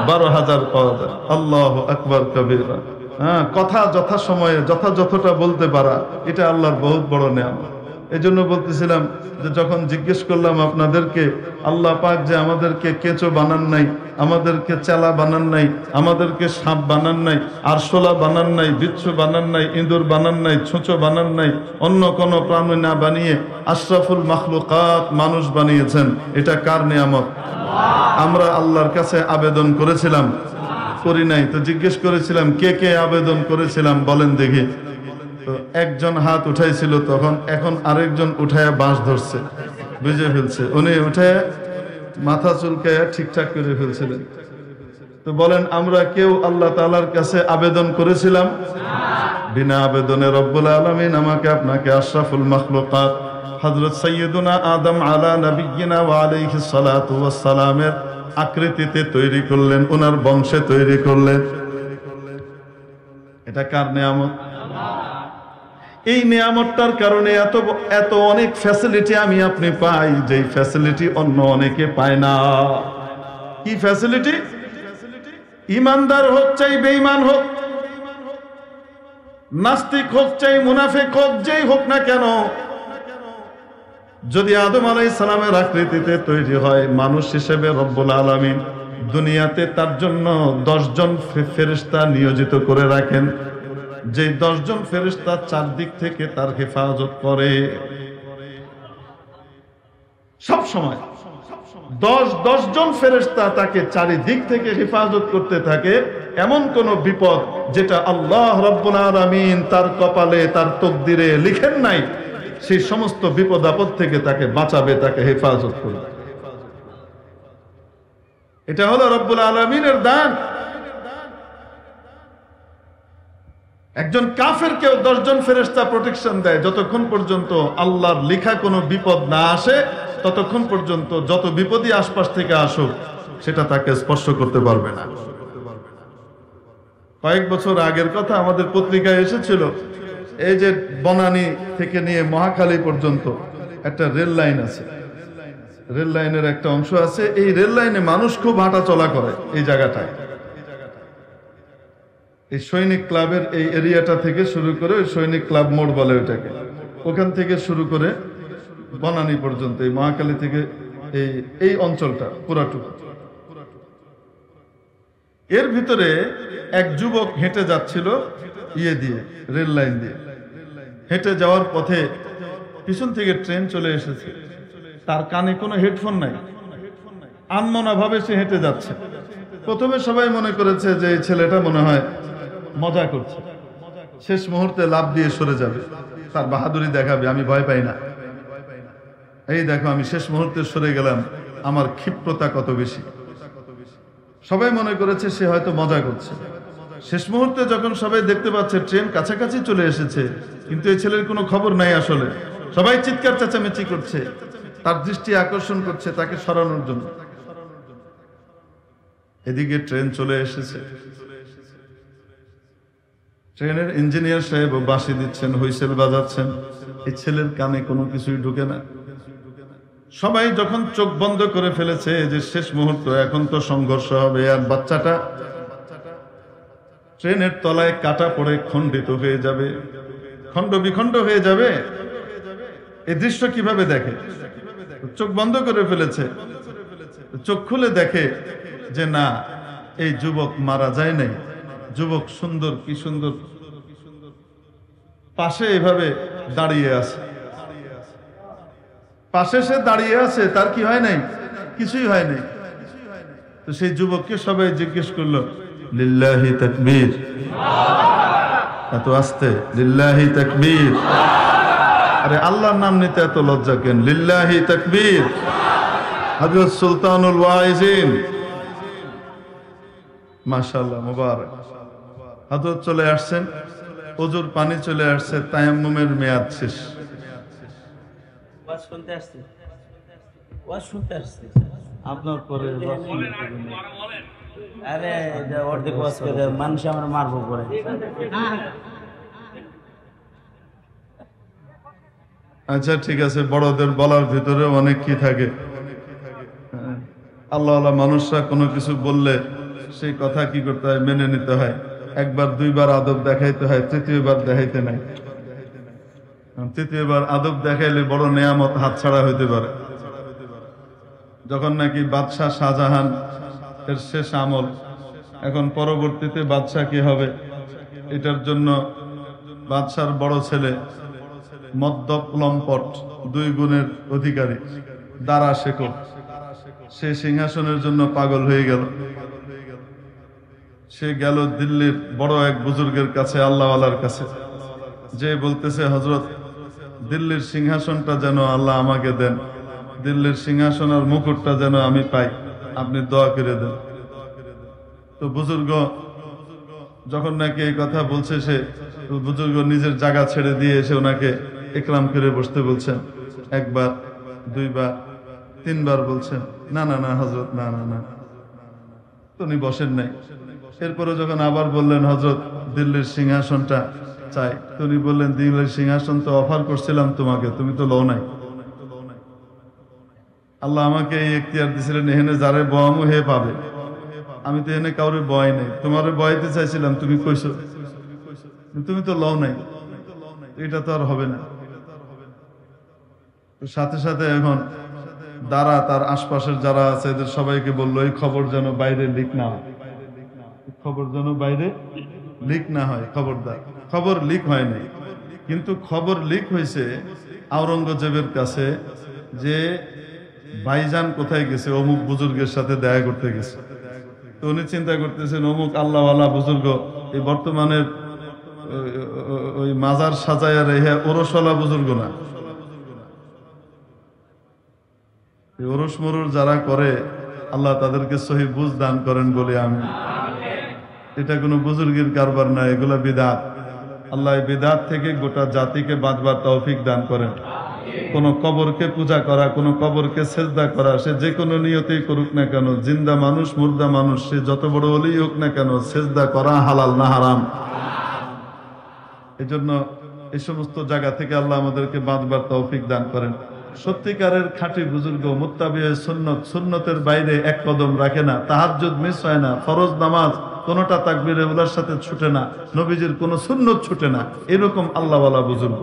12,000 পাওয়া যায়। আল্লাহু আকবার কবীরা। হ্যাঁ, কথা যথা সময়ে যথাযথটা বলতে পারা, এটা আল্লাহর বহুত বড় নেয়ামত। এজন্য বলতেছিলাম যে যখন জিজ্ঞেস করলাম আপনাদেরকে, আল্লাহ পাক যে আমাদেরকে কেঁচো বানান নাই, আমাদেরকে চেলা বানান নাই, আমাদেরকে সাপ বানান নাই, আরশোলা বানান নাই, বিচ্ছু বানান নাই, ইঁদুর বানান নাই, ছুঁচো বানান নাই, অন্য কোনো প্রাণী না বানিয়ে আশরাফুল মাখলুকাত মানুষ বানিয়েছেন, এটা কার নিয়ামত? আমরা আল্লাহর কাছে আবেদন করেছিলাম? করি নাই। তো জিজ্ঞেস করেছিলাম কে কে আবেদন করেছিলাম বলেন দেখি। তো একজন হাত উঠাইছিল তখন, এখন আরেকজন উঠায়া বাঁশ ধরছে, বুঝে ফেলছে, উনি উঠায় মাথা চুলকায়া ঠিকঠাক করে ফেলছিলেন। তো বলেন আমরা কেউ আল্লাহ তাআলার কাছে আবেদন করেছিলাম? বিনা আবেদনে রব্বুল আলামিন আমাকে আপনাকে আশরাফুল মাখলুকাত হযরত সাইয়্যিদুনা আদম আলা নবিয়্যিনা ওয়া আলাইহিস সালাতু ওয়াস সালামের আকৃতিতে তৈরি করলেন, ওনার বংশে তৈরি করলেন। এটা কার নিয়ামত? এই নিয়ামতটার কারণে এত এত অনেক ফ্যাসিলিটি আমি আপনি পাই, যেই ফ্যাসিলিটি অন্য অনেকে পায় না। কি ফ্যাসিলিটি? ইমানদার হোক চাই বেঈমান হোক, নাস্তিক হোক চাই মুনাফিক হোক, যেই হোক না কেন, যদি আদম আলাইহিস সালামের আকৃতিতে তৈরি হয়, মানুষ হিসেবে রব্বুল আলামিন দুনিয়াতে তার জন্য 10 জন ফেরেশতা নিয়োজিত করে রাখেন, যে 10 জন ফেরেশতা চারদিক থেকে তার হেফাজত করে সব সময়। 10 জন ফেরেশতা তাকে চারিদিক থেকে হেফাজত করতে থাকে। এমন কোন বিপদ যেটা আল্লাহ রাব্বুল আলামিন তার কপালে, তার তকদিরে লিখেন নাই, সেই সমস্ত বিপদ আপদ থেকে তাকে বাঁচাবে, তাকে হেফাজত করবে। এটা হলো রব্বুল আলামিনের দান। একজন কাফেরকেও 10 জন ফেরেশতা প্রোটেকশন দেয়, যতক্ষণ পর্যন্ত আল্লাহর লেখা কোনো বিপদ না আসে, ততক্ষণ পর্যন্ত যত বিপদই আশপাশ থেকে আসুক সেটা তাকে স্পর্শ করতে পারবে না। কয়েক বছর আগের কথা, আমাদের পত্রিকায় এসেছিল, এই যে বনানী থেকে নিয়ে মহাখালী পর্যন্ত একটা রেল লাইন আছে, রেল লাইনের একটা অংশ আছে, এই রেল লাইনে মানুষ খুব হাঁটা চলা করে। এই জায়গাটায় এই সৈনিক ক্লাবের এই এরিয়াটা থেকে শুরু করে, ওই সৈনিক ক্লাব মোড় বলে ওটাকে, ওখান থেকে শুরু করে বনানী পর্যন্ত, এই মহাখালী থেকে এই অঞ্চলটা পুরাটুকু। এর ভিতরে এক যুবক হেঁটে যাচ্ছিল ইয়ে দিয়ে, রেল লাইন দিয়ে হেঁটে যাওয়ার পথে পিছন থেকে ট্রেন চলে এসেছে। তার কানে কোনো হেডফোন নাই, আনমনা ভাবে সে হেঁটে যাচ্ছে। প্রথমে সবাই মনে করেছে যে এই ছেলেটা মনে হয় মজা করছে, শেষ মুহূর্তে লাফ দিয়ে সরে যাবে, তার বাহাদুরি দেখাবে, আমি ভয় পাই না, এই দেখো আমি শেষ মুহূর্তে সরে গেলাম, আমার ক্ষিপ্রতা কত বেশি। সবাই মনে করেছে সে হয়তো মজা করছে। শেষ মুহূর্তে যখন সবাই দেখতে পাচ্ছে ট্রেন কাছাকাছি চলে এসেছে, কিন্তু এই ছেলের কোনো খবর নাই আসলে, সবাই চিৎকার চেঁচামেচি করছে, তার দৃষ্টি আকর্ষণ করছে তাকে সরানোর জন্য। এদিকে ট্রেন চলে এসেছে, ট্রেনের ইঞ্জিনিয়ার সাহেব বাঁশি দিচ্ছেন, হুইসেল বাজাচ্ছেন, এই ছেলের কানে কোনো কিছুই ঢুকে না। সবাই যখন চোখ বন্ধ করে ফেলেছে যে শেষ মুহূর্ত, এখন তো সংঘর্ষ হবে, আর বাচ্চাটা ট্রেনের তলায় কাটা পড়ে খণ্ডিত হয়ে যাবে, খণ্ড বিখণ্ড হয়ে যাবে, এই দৃশ্য কিভাবে দেখে? চোখ বন্ধ করে ফেলেছে। চোখ খুলে দেখে যে না, এই যুবক মারা যায় নাই, যুবক সুন্দর, কি সুন্দর পাশে এভাবে দাঁড়িয়ে আছে, পাশে সে দাঁড়িয়ে আছে, তার কি হয় নাই? কিছুই হয় নাই। তো সেই যুবককে সবাই জিজ্ঞেস করলো, লিল্লাহি তাকবীর, এত আস্তে লিল্লাহি তাকবীর, আরে আল্লাহর নাম নিতে এত লজ্জা কেন? লিল্লাহি তাকবীর। হযরত সুলতানুল ওয়াইজিন, মাশাআল্লাহ, মুবারক, হযরত চলে আসছেন, ওযুর পানি চলে আসছে, তায়াম্মুমের মেয়াদ শেষ। ওয়াজ শুনতে আসছে, ওয়াজ শুনতে আসছে আপনার পরে আরে অর্ধেক ওয়াজ করে মানুষ আমরা মারবো পরে। আচ্ছা ঠিক আছে, বড়দের বলার ভিতরে অনেক কি থাকে। আল্লাহ আল্লাহ মানুষরা কোনো কিছু বললে সেই কথা কি করতে হয়? মেনে নিতে হয়। একবার দুইবার আদব দেখাইতে হয়, তৃতীয়বার দেখাইতে নাই। তৃতীয়বার আদব দেখাইলে বড় নেয়ামত হাতছাড়া হইতে পারে। যখন নাকি বাদশাহ শাহজাহান এর শেষ আমল, এখন পরবর্তীতে বাদশাহ কি হবে এটার জন্য বাদশার বড় ছেলে মদ্যপ লম্পট 2 গুণের অধিকারী দারা শেখর, সে সিংহাসনের জন্য পাগল হয়ে গেল। সে গেল দিল্লির বড় এক বুজুর্গের কাছে, আল্লাহওয়ালার কাছে, যে বলতেছে হযরত দিল্লির সিংহাসনটা যেন আল্লাহ আমাকে দেন, দিল্লির সিংহাসনের মুকুটটা যেন আমি পাই, আপনি দোয়া করে দেন। তো বুজুর্গ যখন নাকি এই কথা বলছে, সে বুজুর্গ নিজের জায়গা ছেড়ে দিয়ে এসে ওনাকে ইকরাম করে বসতে বলছেন। 1 বার 2 বার 3 বার বলছেন, না না না হযরত, না না না, উনি বসেন নাই। এরপরে যখন আবার বললেন হযরত দিল্লির সিংহাসনটা চাই, উনি বললেন দিল্লির সিংহাসন তো অফার করছিলাম তোমাকে, তুমি তো লও নাই। আল্লাহ আমাকে এই এখতিয়ার দিয়েছিলেন, এখানে যারে বয়ামু হে পাবে, আমি তো এখানে কাউরে বয় নাই, তোমারে বয়াইতে চাইছিলাম, তুমি কইছো তুমি তো লও নাই, এটা তো আর হবে না। সাথে সাথে এখন দ্বারা তার আশপাশের যারা আছে এদের সবাইকে বললো এই খবর যেন বাইরে লিক না হয়, খবর যেন বাইরে লিক না হয়, খবরদার। খবর লিক হয় নাই, কিন্তু খবর লিক হয়েছে আওরঙ্গজেবের কাছে যে ভাইজান কোথায় গেছে, অমুক বুজুর্গের সাথে দেখা করতে গেছে। তো উনি চিন্তা করতেছেন অমুক আল্লাহওয়ালা বুজুর্গ এই বর্তমানের ওই মাজার সাজায়া রেহে ওরসওয়ালা বুজুর্গ না, ওরস মরুর যারা করে আল্লাহ তাদেরকে সহি বুঝ দান করেন বলে আমি, এটা কোনো বুজুর্গের কারবার না, এগুলা বিদআত। আল্লাহ এই বিদআত থেকে গোটা জাতিকে বাঁচবার তৌফিক দান করেন। কোন কবরকে পূজা করা, কোন কবরকে সেজদা করা, সে যে কোনো নিয়তেই করুক না কেন, জিন্দা মানুষ মুর্দা মানুষ, সে যত বড় ওলি হোক না কেন, সেজদা করা হালাল না হারাম। এজন্য এই সমস্ত জায়গা থেকে আল্লাহ আমাদেরকে বাঁচবার তৌফিক দান করেন। সত্যিকারের খাঁটি বুজুর্গ মুত্তাবিয়ে সুন্নত, সুন্নতের বাইরে 1 কদম রাখে না, তাহাজ্জুদ মিস হয় না, ফরজ নামাজ কোনটা তাকবীরে উলার সাথে ছুটে না, নবীজির কোন সুন্নত ছুটে না, এরকম আল্লাহওয়ালা বুজুর্গ।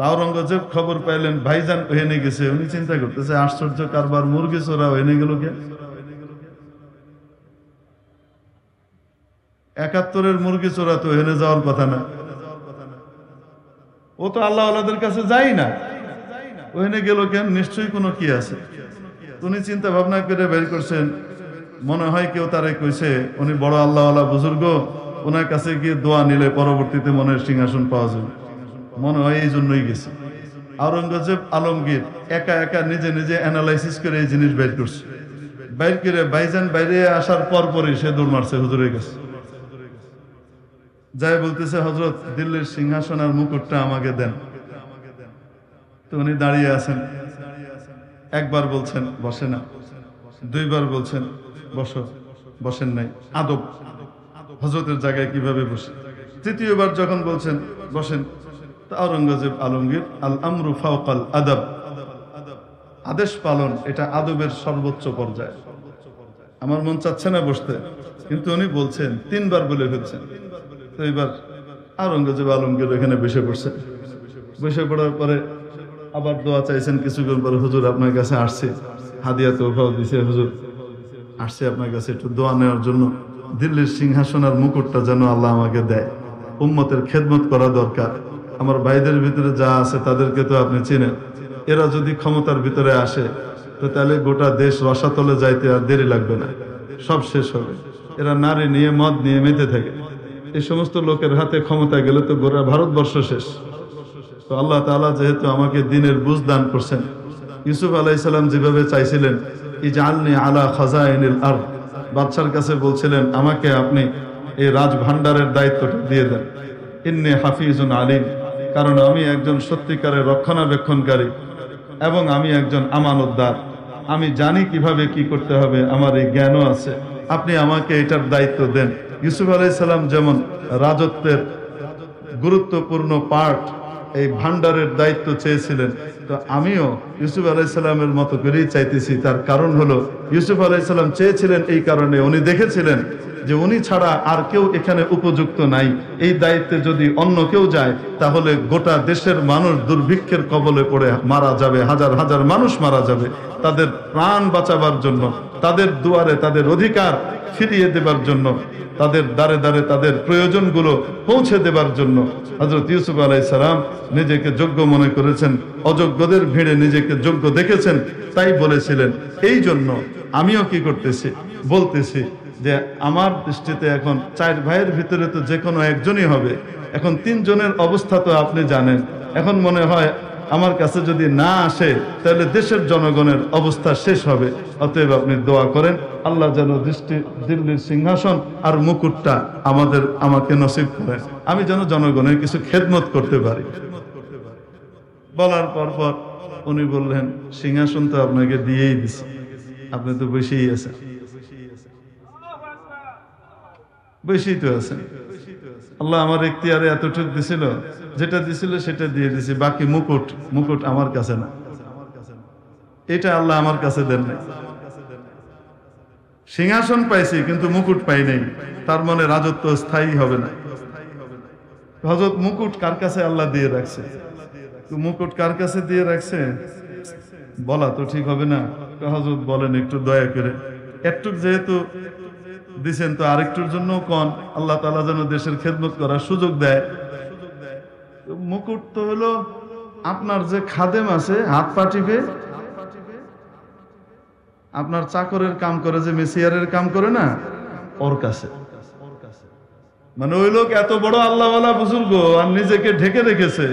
আওরঙ্গজেব খবর পাইলেন ভাইজান ওখানে গেছে, উনি চিন্তা করতেছে আশ্চর্য কারবার, মুরগি চোরা ওখানে গেল কে? 71-এর মুরগি চোরা তো ওখানে যাওয়ার কথা না, ও তো আল্লাহওয়ালাদের কাছে যাই না, ওখানে গেল কেন? নিশ্চয়ই কোনো কি আছে। উনি চিন্তা ভাবনা করে বের করছেন, মনে হয় কেউ তারে কইছে উনি বড় আল্লাহওয়ালা বুজুর্গ, ওনার কাছে গিয়ে দোয়া নিলে পরবর্তীতে মনের সিংহাসন পাওয়া যাবে, মনে হয় এই জন্যই গেছে। আওরঙ্গজেব আলমগীর একা একা নিজে নিজে অ্যানালাইসিস করে এই জিনিস বের করছে, বের করে ভাইজান বাইরে আসার পরপরই সে দৌড় মারছে হুজুরের কাছে, যাই বলতেছে হযরত দিল্লির সিংহাসন আর মুকুটটা আমাকে দেন। তো উনি দাঁড়িয়ে আছেন, 1 বার বলছেন বসে না, 2 বার বলছেন বসো, বসেন নাই। আদব, হযরতের জায়গায় কিভাবে বসে। 3য় বার যখন বলছেন বসেন, তো আওরঙ্গজেব আলমগীর আল আমরু ফাওকাল আদব, আদেশ পালন এটা আদবের সর্বোচ্চ পর্যায়ে। আমার মন চাচ্ছে না বসতে, কিন্তু উনি বলছেন, 3 বার বলে ফেলছেন। তো এবার আওরঙ্গজেব আলমগীর এখানে বসে পড়ছেন। বসে পড়ার পরে আবার দোয়া চাইছেন। কিছুক্ষণ পরে হুজুর আপনার কাছে আসছে, হাদিয়া তোফাও দিছে, হুজুর আসছে আপনার কাছে একটু দোয়া নেওয়ার জন্য, দিল্লির সিংহাসন আর মুকুটটা যেন আল্লাহ আমাকে দেয়, উম্মতের খেদমত করা দরকার। আমার ভাইদের ভিতরে যা আছে তাদেরকে তো আপনি চিনেন, এরা যদি ক্ষমতার ভিতরে আসে তো তাহলে গোটা দেশ রসাতলে যাইতে আর দেরি লাগবে না, সব শেষ হবে। এরা নারী নিয়ে মদ নিয়ে মেতে থাকে, এই সমস্ত লোকের হাতে ক্ষমতা গেলে তো গোটা ভারতবর্ষ শেষ। তো আল্লাহ তাআলা যেহেতু আমাকে দ্বীনের বুঝ দান করছেন, ইউসুফ আলাইহিস সালাম যেভাবে চাইছিলেন ইজআলনি আলা খাজাইনিল আরদ, বাদশার কাছে বলছিলেন আমাকে আপনি এই রাজভান্ডারের দায়িত্বটা দিয়ে দেন। ইন্নী হাফিজুন আলিম, কারণ আমি একজন সত্যিকারের রক্ষণাবেক্ষণকারী এবং আমি একজন আমানতদার, আমি জানি কিভাবে কি করতে হবে, আমার এই জ্ঞানও আছে, আপনি আমাকে এটার দায়িত্ব দেন। ইউসুফ আলাইহিস সালাম যেমন রাজত্বের গুরুত্বপূর্ণ পার্ট, এই ভান্ডারের দায়িত্ব চেয়েছিলেন, তো আমিও ইউসুফ আলাইহিস সালামের মতো করেই চাইতেছি। তার কারণ হলো ইউসুফ আলাইহিস সালাম চেয়েছিলেন এই কারণে, উনি দেখেছিলেন যে উনি ছাড়া আর কেউ এখানে উপযুক্ত নাই, এই দায়িত্বে যদি অন্য কেউ যায় তাহলে গোটা দেশের মানুষ দুর্ভিক্ষের কবলে পড়ে মারা যাবে, হাজার হাজার মানুষ মারা যাবে। তাদের প্রাণ বাঁচাবার জন্য, তাদের দুয়ারে তাদের অধিকার ফিরিয়ে দেবার জন্য, তাদের দ্বারে দ্বারে তাদের প্রয়োজনগুলো পৌঁছে দেবার জন্য হযরত ইউসুফ আলাইহিস সালাম নিজেকে যোগ্য মনে করেছেন, অযোগ্যদের ভিড়ে নিজেকে যোগ্য দেখেছেন, তাই বলেছিলেন। এই জন্য আমিও কি করতেছি, বলতেছি যে আমার দৃষ্টিতে এখন 4 ভাইয়ের ভিতরে তো যে কোনো একজনই হবে। এখন 3 জনের অবস্থা তো আপনি জানেন। এখন মনে হয় আমার কাছে যদি না আসে তাহলে দেশের জনগণের অবস্থা শেষ হবে। অতএব আপনি দোয়া করেন আল্লাহ যেন দিল্লির সিংহাসন আর মুকুটটা আমাকে নসিব করেন, আমি যেন জনগণের কিছু খেদমত করতে পারি। বলার পর উনি বললেন, সিংহাসন তো আপনাকে দিয়েই দিছি, আপনি তো বসেই আছেন, বসেই তো আছেন। আল্লাহ আমার এখতিয়ারে এতটুকু দিছিল, যেটা দিছিল সেটা দিয়ে দিছি, বাকি মুকুট আমার কাছে না, এটা আল্লাহ আমার কাছে দেন নাই। সিংহাসন পাইছি কিন্তু মুকুট পাই নাই, তার মানে রাজত্ব স্থায়ী হবে না। হযরত মুকুট কার কাছে আল্লাহ দিয়ে রাখছে, মুকুট কার কাছে দিয়ে রাখছে বলা তো ঠিক হবে না। হযরত বলেন একটু দয়া করে, একটু যেহেতু দিছেন তো আরেকটুর জন্য কোন আল্লাহ তাআলা যেন দেশের খেদমত করার সুযোগ দেয়। মুকুট তো হলো আপনার যে খাদেম আছে, হাত পা টিপে আপনার চাকরের কাম করে, যে মেসিয়ারের কাম করে না, ওর কাছে। মানে ওই লোক এত বড় আল্লাহওয়ালা বুজুর্গ আর নিজেকে ঢেকে রেখেছে,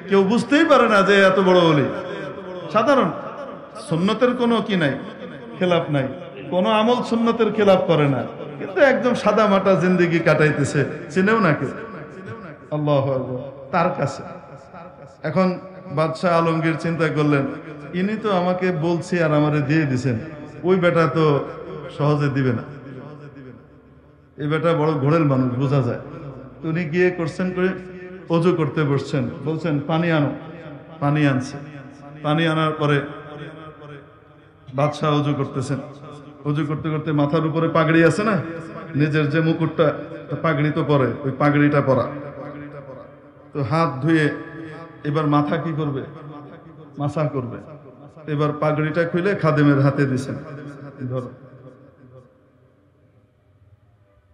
কেউ বুঝতেই পারে না যে এত বড় ওলি। সাধারণ সুন্নতের কোনো কি নাই, খেলাফ নাই, কোন আমল সুন্নতের খেলাফ করে না, কিন্তু একদম সাদা মাটা জিন্দেগি কাটাইতেছে, চিনেও না কেউ। আল্লাহু আকবার, তার কাছে। এখন বাদশাহ আলমগীর চিন্তা করলেন, ইনি তো আমাকে বলছি আর আমারে দিয়ে দিছেন, ওই বেটা তো সহজে দিবে না, এই বেটা বড় ঘোরেল মানুষ, বোঝা যায়। উনি গিয়ে করছেন করে ওযু করতে বসছেন, বলছেন পানি আনো, পানি আনছে। পানি আনার পরে বাদশাহ ওযু করতেছেন, ওযু করতে করতে মাথার উপরে পাগড়ি আছে না, নিজের যে মুকুটটা, পাগড়ি তো পরে, ওই পাগড়িটা পরা, তো হাত ধুয়ে এবার মাথা কি করবে, মাসা করবে। এবার পাগড়িটা খুলে খাদেমের হাতে দিছেন, ধরো,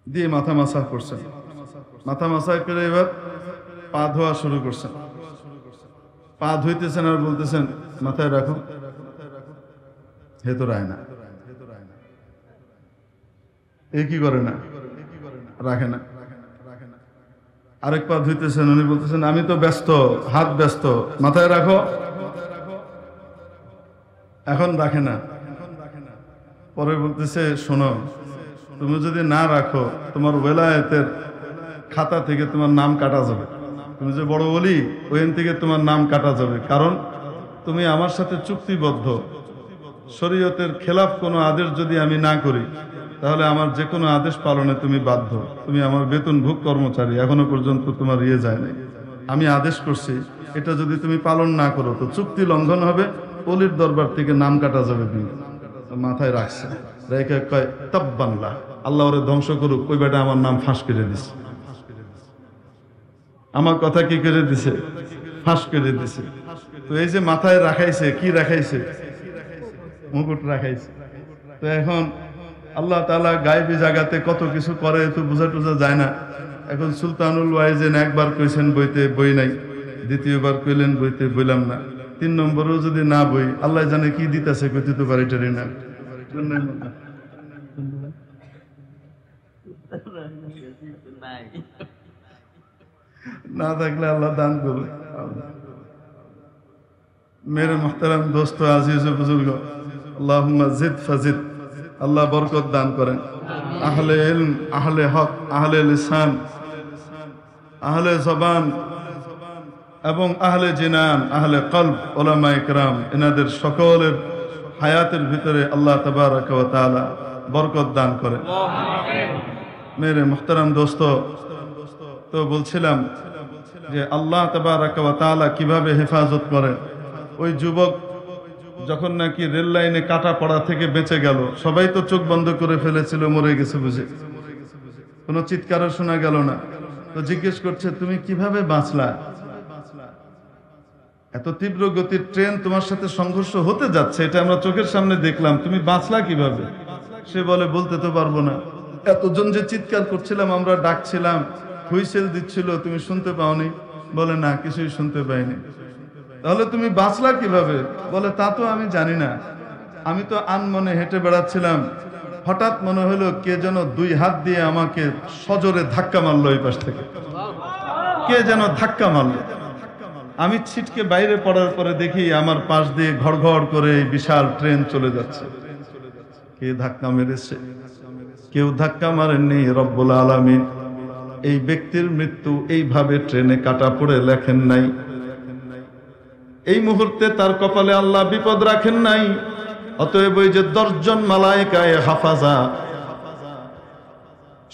দিয়ে মাথা মাসা করছেন। মাথা মাসা করে এবার পা ধোয়া শুরু করছেন। পা ধুইতেছেন আর বলতেছেন মাথায় রাখো, হে তো রায় না, এ কি করে না, রাখে না। আরেক পা ধুইতেছেন, উনি বলতেছেন আমি তো ব্যস্ত, হাত ব্যস্ত, মাথায় রাখো, এখন রাখে না। পরে বলতেছে শোনো, তুমি যদি না রাখো তোমার ওয়েলায়েতের খাতা থেকে তোমার নাম কাটা যাবে, তুমি যে বড় ওলি ওইখান থেকে তোমার নাম কাটা যাবে, কারণ তুমি আমার সাথে চুক্তিবদ্ধ। শরীয়তের খেলাফ কোনো আদেশ যদি আমি না করি তাহলে আমার যে কোনো আদেশ পালনে তুমি বাধ্য, তুমি আমার বেতনভোগ কর্মচারী, এখনো পর্যন্ত তোমার ইয়ে যায় নাই, আমি আদেশ করছি, এটা যদি তুমি পালন না করো তো চুক্তি লঙ্ঘন হবে, অলির দরবার থেকে নাম কাটা যাবে। তুমি মাথায় রাখছে, রেখে কয় তাব্বানলা, আল্লাহ ওরে ধ্বংস করুক, ওই বেটা আমার নাম ফাঁস করে দিছে, আমার কথা কি করে দিছে, ফাঁস করে দিছে। তো এই যে মাথায় রাখাইছে, কি রাখাইছে, মুকুট রাখাইছে। তো এখন আল্লাহ তাআলা গায়েবী জায়গাতে কত কিছু করে, তো বোঝা টোঝা যায় না। এখন সুলতানুল ওয়াইজেন একবার কইছেন বইতে, বই নাই, দ্বিতীয়বার কইলেন বইতে, বইলাম না, 3 নম্বরও যদি না বই, আল্লাহ জানে কি দিতেছে, কইতে তো পারি টারি না। না থাকলে আল্লাহ দান করবে। মেরে মুহতারাম দোস্ত, আজিজ বুজুর্গ, আল্লাহুম্মা জিদ ফাজিদ, আল্লাহ বরকত দান করেন। আহলে ইলম, আহলে হক, আহলে লিসান, আহলে জবান এবং আহলে জিনান, আহলে কলব, উলামা ইকরাম, এনাদের সকলের হায়াতের ভিতরে আল্লাহ তাবারাক ওয়া তাআলা বরকত দান করেন। মেরে মুহতারাম দোস্ত, তো বলছিলাম যে আল্লাহ তাবারাক ওয়া তাআলা কিভাবে হেফাজত করেন। ওই যুবক যখন নাকি রেল লাইনে কাটা পড়া থেকে বেঁচে গেল, সবাই তো চোখ বন্ধ করে ফেলেছিল, মরে গেছে বুঝে, কোনো চিৎকারও শোনা গেল না। তো জিজ্ঞেস করছে তুমি কিভাবে বাঁচলা? এত তীব্র গতির ট্রেন তোমার সাথে সংঘর্ষ হতে যাচ্ছে, এটা আমরা চোখের সামনে দেখলাম, তুমি বাঁচলা কিভাবে? সে বলে বলতে তো পারবো না, এতজন যে চিৎকার করছিলাম, আমরা ডাকছিলাম, হুইসেল দিচ্ছিল, তুমি শুনতে পাওনি? বলে না, কিছুই শুনতে পাইনি। তাহলে তুমি বাঁচলা কিভাবে? বলে তা তো আমি জানি না, আমি তো আনমনে হেঁটে বেড়াচ্ছিলাম, হঠাৎ মনে হলো কে যেন 2 হাত দিয়ে আমাকে সজোরে ধাক্কা মারলো, এই পাশ থেকে কে যেন ধাক্কা মারলো। আমি ছিটকে বাইরে পড়ার পরে দেখি আমার পাশ দিয়ে ঘড়ঘড় করে বিশাল ট্রেন চলে যাচ্ছে। কে ধাক্কা মেরেছে? কেউ ধাক্কা মারেননি, রব্বুল আলামিন এই ব্যক্তির মৃত্যু এইভাবে ট্রেনে কাটা পড়ে লেখেন নাই। এই মুহূর্তে তার কপালে আল্লাহ বিপদ রাখেন নাই। অতএব ওই যে 10 জন মালায়েকায়ে হাফাজা,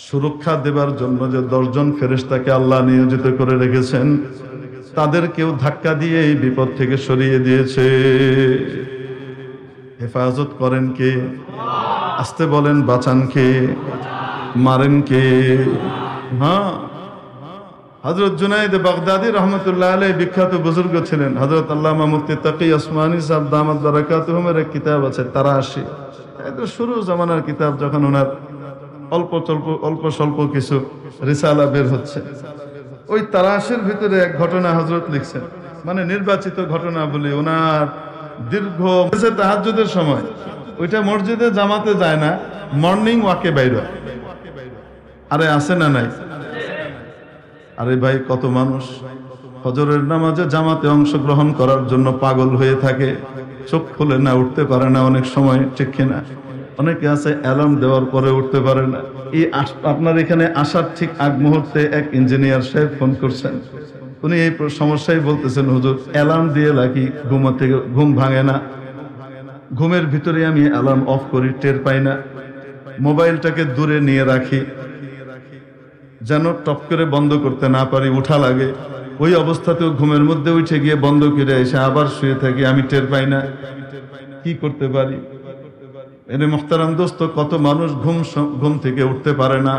সুরক্ষা দেবার জন্য যে 10 জন ফেরেশতাকে আল্লাহ নিয়োজিত করে রেখেছেন, তাদের কেউ ধাক্কা দিয়ে এই বিপদ থেকে সরিয়ে দিয়েছে। হেফাজত করেন কে? আসতে বলেন, বাঁচান কে? মারেন কে? হ্যাঁ, হযরত জুনায়েদ বাগদাদী রহমতুল্লাহ আলাইহি বিখ্যাত বুজুর্গ ছিলেন। হযরত আল্লামা মুফতি তাকি ওসমানী সাহেব দামাত বারাকাতুহুমের এক কিতাব আছে তারাশি, এটা শুরু জামানার কিতাব, যখন ওনার অল্প স্বল্প কিছু রিসালা বের হচ্ছে, ওই তারাশের ভিতরে এক ঘটনা হযরত লিখছেন, মানে নির্বাচিত ঘটনা বলি। ওনার দীর্ঘ তাহাজ্জুদের সময়, ওইটা মসজিদে জামাতে যায় না, মর্নিং ওয়াকে বাইরে। আরে আছে না নাই? আরে ভাই, কত মানুষ ফজরের নামাজে জামাতে অংশগ্রহণ করার জন্য পাগল হয়ে থাকে, চোখ খুলে না, উঠতে পারে না অনেক সময়, ঠিক কিনা? অনেকে আছে অ্যালার্ম দেওয়ার পরে উঠতে পারে না। এই আপনার এখানে আসার ঠিক আগ মুহূর্তে এক ইঞ্জিনিয়ার সাহেব ফোন করছেন, উনি এই সমস্যাই বলতেছেন, হুজুর অ্যালার্ম দিয়ে রাখি, ঘুম ভাঙে না, ঘুমের ভিতরে আমি অ্যালার্ম অফ করি, টের পাই না, মোবাইলটাকে দূরে নিয়ে রাখি যেন টপ করে বন্ধ করতে না পারি, উঠা লাগে, ওই অবস্থাতেও ঘুমের মধ্যে উঠে গিয়ে বন্ধ করে এসে আবার শুয়ে থাকি, আমি টের পাই না, কি করতে পারি? এনে মুহতারাম দোস্ত, কত মানুষ ঘুম থেকে উঠতে পারে না।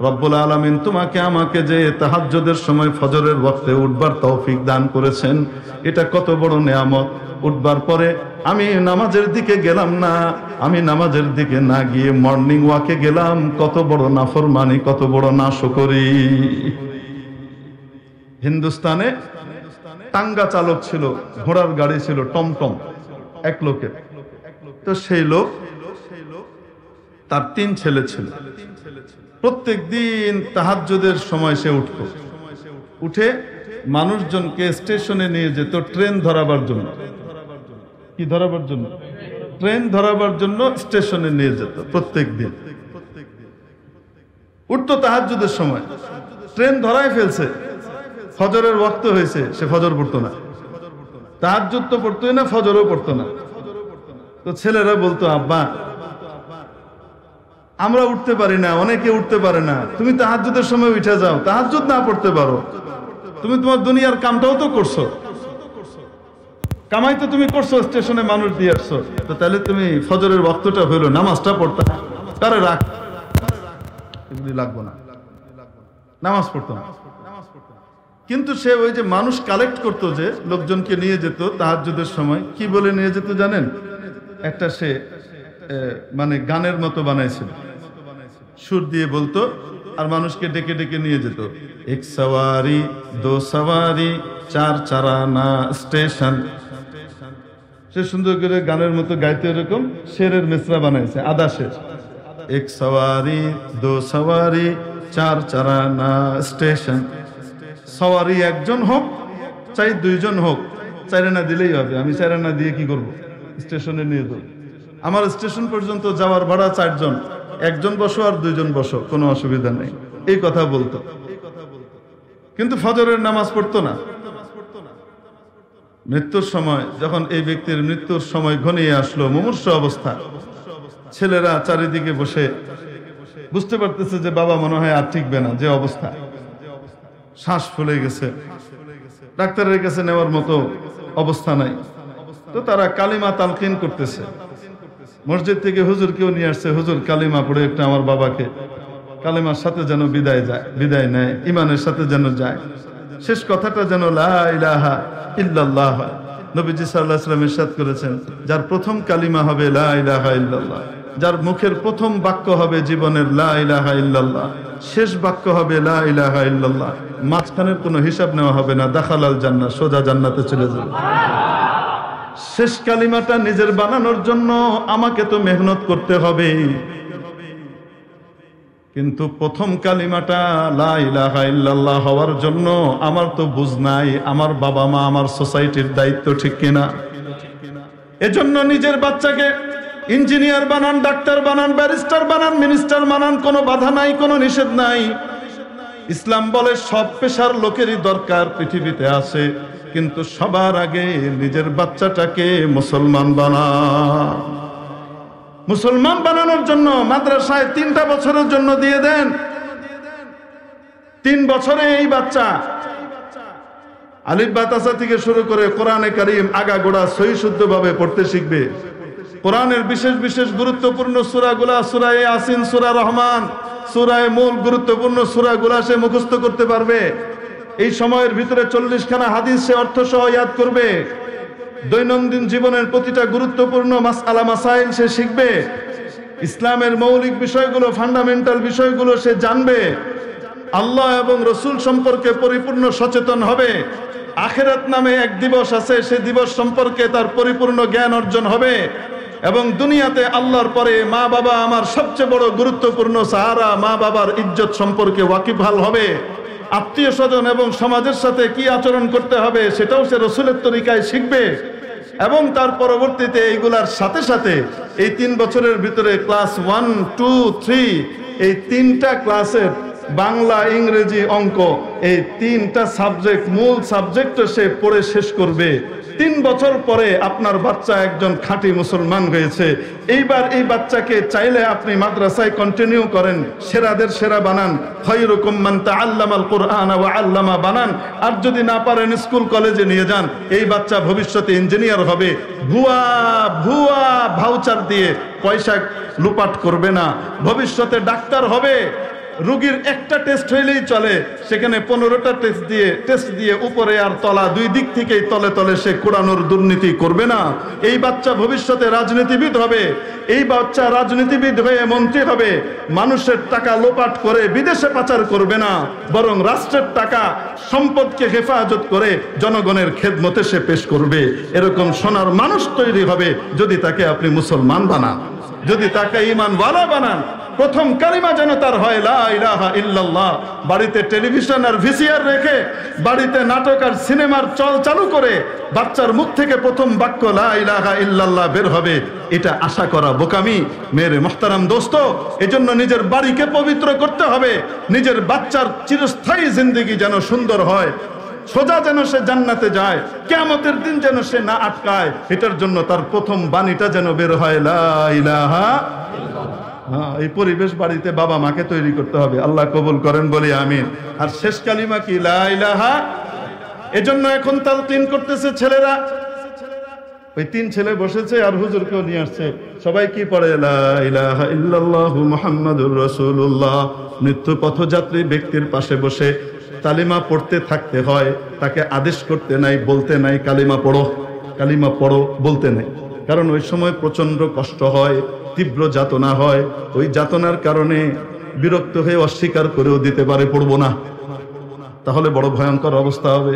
রব্বুল আলামিন তোমাকে আমাকে যে তাহাজ্জুদের সময় ফজরের ওয়াক্তে উঠবার তৌফিক দান করেছেন, এটা কত বড় নেয়ামত। উঠবার পরে আমি নামাজের দিকে গেলাম না, আমি নামাজের দিকে না গিয়ে মর্নিং ওয়াকে গেলাম, কত বড় নাফরমানি, কত বড় নাশকরি। হিন্দুস্তানে টাঙ্গা চালক ছিল, ঘোড়ার গাড়ি ছিল, টমটম, এক লোকের। তো সেই লোক, তার 3 ছেলে ছিল। প্রত্যেক দিন তাহাজ্জুদের সময় সে উঠত, উঠে মানুষজনকে স্টেশনে নিয়ে যেত ট্রেন ধরাবার জন্য। কি ধরাবার জন্য? ট্রেন ধরাবার জন্য স্টেশনে নিয়ে যেত প্রত্যেক দিন। উঠতো তাহাজ্জুদের সময়, ট্রেন ধরায় ফেলছে, ফজরের ওয়াক্ত হয়েছে, সে ফজর পড়তো না, তাহাজ্জুদ তো পড়তোই না, ফজরও পড়তো না। তো ছেলেরা বলতো, আব্বা আমরা উঠতে পারি না, অনেকে উঠতে পারে না, তুমি তাহাজ্জুদের সময় উঠে যাও, তাহাজ্জুদ না পড়তে পারো, তুমি তোমার দুনিয়ার কামটাও তো করছো, কামাই তো তুমি করছো, স্টেশনে মানুষ দিয়ে আসছো, তো তাহলে তুমি ফজরের ওয়াক্তটা হইলো, নামাজটা পড়তে, কারে রাখ, এগুলি লাগবো না, নামাজ পড়তো না। কিন্তু সে ওই যে মানুষ কালেক্ট করতো, যে লোকজনকে নিয়ে যেত তাহাজ্জুদের সময়, কি বলে নিয়ে যেত জানেন? একটা সে মানে গানের মতো বানাইছিল, সুর দিয়ে বলতো, আর মানুষকে ডেকে ডেকে নিয়ে যেত। এক সওয়ারি, দো সওয়ারি, 4 চারানা স্টেশন। সে সুন্দর করে গানের মতো গাইতে, এরকম শেরের মিসরা বানাইছে, আদা শের। এক সওয়ারি, দো সওয়ারি, 4 চারানা স্টেশন। সওয়ারি একজন হোক, চাই 2 জন হোক, 4 আনা দিলেই হবে। আমি 4 আনা দিয়ে কি করব? স্টেশনে নিয়ে যাবো। আমার স্টেশন পর্যন্ত যাওয়ার ভাড়া 4 জন, 1 জন বসো আর 2 জন বসো, কোনো অসুবিধা নেই, এই কথা বলতো। কিন্তু ফজরের নামাজ পড়তো না। মৃত্যুর সময়, যখন এই ব্যক্তির মৃত্যুর সময় ঘনিয়ে আসলো, মুমূর্ষু অবস্থা, ছেলেরা চারিদিকে বসে বুঝতে পারতেছে যে বাবা মনে হয় আর ঠিকবে না, যে অবস্থা, শ্বাস ফুলে গেছে, ডাক্তারের কাছে নেওয়ার মতো অবস্থা নাই। তো তারা কালিমা তালকিন করতেছে। মসজিদ থেকে হুজুর কেউ নিয়ে আসছে, হুজুর কালিমা পড়ে একটা আমার বাবাকে কালেমার সাথে যেন বিদায় নেয়, ইমানের সাথে যেন যায়, শেষ কথাটা যেন লা ইলাহা ইল্লাল্লাহ হয়। নবীজি সাল্লাল্লাহু আলাইহি ওয়াসাল্লাম ইরশাদ করেছেন, যার প্রথম কালিমা হবে লা ইলাহা ইল্লাল্লাহ, যার মুখের প্রথম বাক্য হবে জীবনের লা ইলাহা ইল্লাল্লাহ, শেষ বাক্য হবে লা ইলাহা ইল্লাল্লাহ, মাঝখানের কোনো হিসাব নেওয়া হবে না, দাখালাল জান্নাহ, সোজা জান্নাতে চলে যাবে। শেষ কালিমাটা নিজের বানানোর জন্য আমাকে তো মেহনত করতে হবে, কিন্তু প্রথম কালিমাটা লা ইলাহা ইল্লাল্লাহ হওয়ার জন্য আমার তো বুঝ নাই, আমার বাবা মা, আমার সোসাইটির দায়িত্ব, ঠিক কিনা? এজন্য নিজের বাচ্চাকে ইঞ্জিনিয়ার বানান, ডাক্তার বানান, ব্যারিস্টার বানান, মিনিস্টার বানান, কোনো বাধা নাই, কোনো নিষেধ নাই। ইসলাম বলে সব পেশার লোকেরই দরকার পৃথিবীতে আছে, কিন্তু সবার আগে নিজের বাচ্চাটাকে মুসলমান বানান। মুসলমান বানানোর জন্য মাদ্রাসায় 3টা বছরের জন্য দিয়ে দেন। 3 বছরে এই বাচ্চা আলিফ বা তাসা থেকে শুরু করে কোরআনে কারীম আগাগোড়া সহি শুদ্ধভাবে পড়তে শিখবে। কোরআনের বিশেষ বিশেষ গুরুত্বপূর্ণ সূরাগুলা, সূরা ইয়াসিন, সূরা রহমান, সূরা মূল গুরুত্বপূর্ণ সূরাগুলা সে মুখস্থ করতে পারবে। এই সময়ের ভিতরে 40খানা হাদিস সে অর্থ সহ ইয়াদ করবে। দৈনন্দিন জীবনের প্রতিটা গুরুত্বপূর্ণ মাসআলা মাসাইল সে শিখবে। ইসলামের মৌলিক বিষয়গুলো, ফান্ডামেন্টাল বিষয়গুলো সে জানবে। আল্লাহ এবং রসুল সম্পর্কে পরিপূর্ণ সচেতন হবে। আখিরাত নামে এক দিবস আছে, সে দিবস সম্পর্কে তার পরিপূর্ণ জ্ঞান অর্জন হবে। এবং দুনিয়াতে আল্লাহর পরে মা বাবা আমার সবচেয়ে বড় গুরুত্বপূর্ণ সাহারা, মা বাবার ইজ্জত সম্পর্কে ওয়াকিবহাল হবে। আত্মীয় স্বজন এবং সমাজের সাথে কি আচরণ করতে হবে সেটাও সে রসুলের তরিকায় শিখবে। এবং তার পরবর্তীতে এইগুলার সাথে সাথে এই 3 বছরের ভিতরে ক্লাস 1, 2, 3 এই 3টা ক্লাসের বাংলা, ইংরেজি, অঙ্ক, এই 3টা সাবজেক্ট, মূল সাবজেক্টও সে পড়ে শেষ করবে। 3 বছর পরে আপনার বাচ্চা একজন খাঁটি মুসলমান হয়েছে। এইবার এই বাচ্চাকে চাইলে আপনি মাদ্রাসায় কন্টিনিউ করেন, সেরাদের সেরা বানান, খায়রুকুম মান তাআল্লামাল কুরআনা ওয়া আল্লামা বানান। আর যদি না পারেন স্কুল কলেজে নিয়ে যান। এই বাচ্চা ভবিষ্যতে ইঞ্জিনিয়ার হবে। ভুয়া ভাউচার দিয়ে পয়সা লুপাট করবে না। ভবিষ্যতে ডাক্তার হবে। রোগীর একটা টেস্ট হইলেই চলে, সেখানে 15টা টেস্ট দিয়ে উপরে আর তলা 2 দিক থেকেই তলে তলে সে কোড়ানোর দুর্নীতি করবে না। এই বাচ্চা ভবিষ্যতে রাজনীতিবিদ হবে। এই বাচ্চা রাজনীতিবিদ হয়ে মন্ত্রী হবে। মানুষের টাকা লোপাট করে বিদেশে পাচার করবে না, বরং রাষ্ট্রের টাকা, সম্পদকে হেফাজত করে জনগণের খেদমতে সে পেশ করবে। এরকম সোনার মানুষ তৈরি হবে যদি তাকে আপনি মুসলমান বানান, যদি তাকে ঈমানওয়ালা বানান। প্রথম কালিমা যেন তার হয় লা ইলাহা ইল্লাল্লাহ। বাড়িতে টেলিভিশন আর ভিসিআর রেখে, বাড়িতে নাটক আর সিনেমার চল চালু করে বাচ্চার মুখ থেকে প্রথম বাক্য লা ইলাহা ইল্লাল্লাহ বের হবে, এটা আশা করা বোকামি। মেরে মুহতারাম দোস্ত, এজন্য নিজের বাড়িকে পবিত্র করতে হবে। নিজের বাচ্চার চিরস্থায়ী জিন্দেগি যেন সুন্দর হয়, সোজা যেন সে জান্নাতে যায়, কিয়ামতের দিন যেন সে না আটকায়। এটার জন্য তার প্রথম বাণীটা যেন বের হয় লা ইলাহা। এই পরিবেশ বাড়িতে বাবা মাকে তৈরি করতে হবে। আল্লাহ কবুল করেন, বলি আমিন। আর শেষ কালিমা কি? লা ইলাহা। এজন্য এখন তালকিন করতেছে ছেলেরা। ওই 3 ছেলে বসেছে আর হুজুরকেও নিয়ে আসছে। সবাই কি পড়ে? লা ইলাহা ইল্লাল্লাহু মুহাম্মাদুর রাসূলুল্লাহ। মৃত্যু পথযাত্রী ব্যক্তির পাশে বসে কালিমা পড়তে থাকতে হয়, তাকে আদেশ করতে নাই, বলতে নাই কালিমা পড়ো, কালিমা পড়ো, বলতে নাই। কারণ ওই সময় প্রচন্ড কষ্ট হয়, তীব্র যাতনা হয়। ওই যাতনার কারণে বিরক্ত হয়ে অস্বীকার করেও দিতে পারে পড়বো না, তাহলে বড় ভয়ঙ্কর অবস্থা হবে।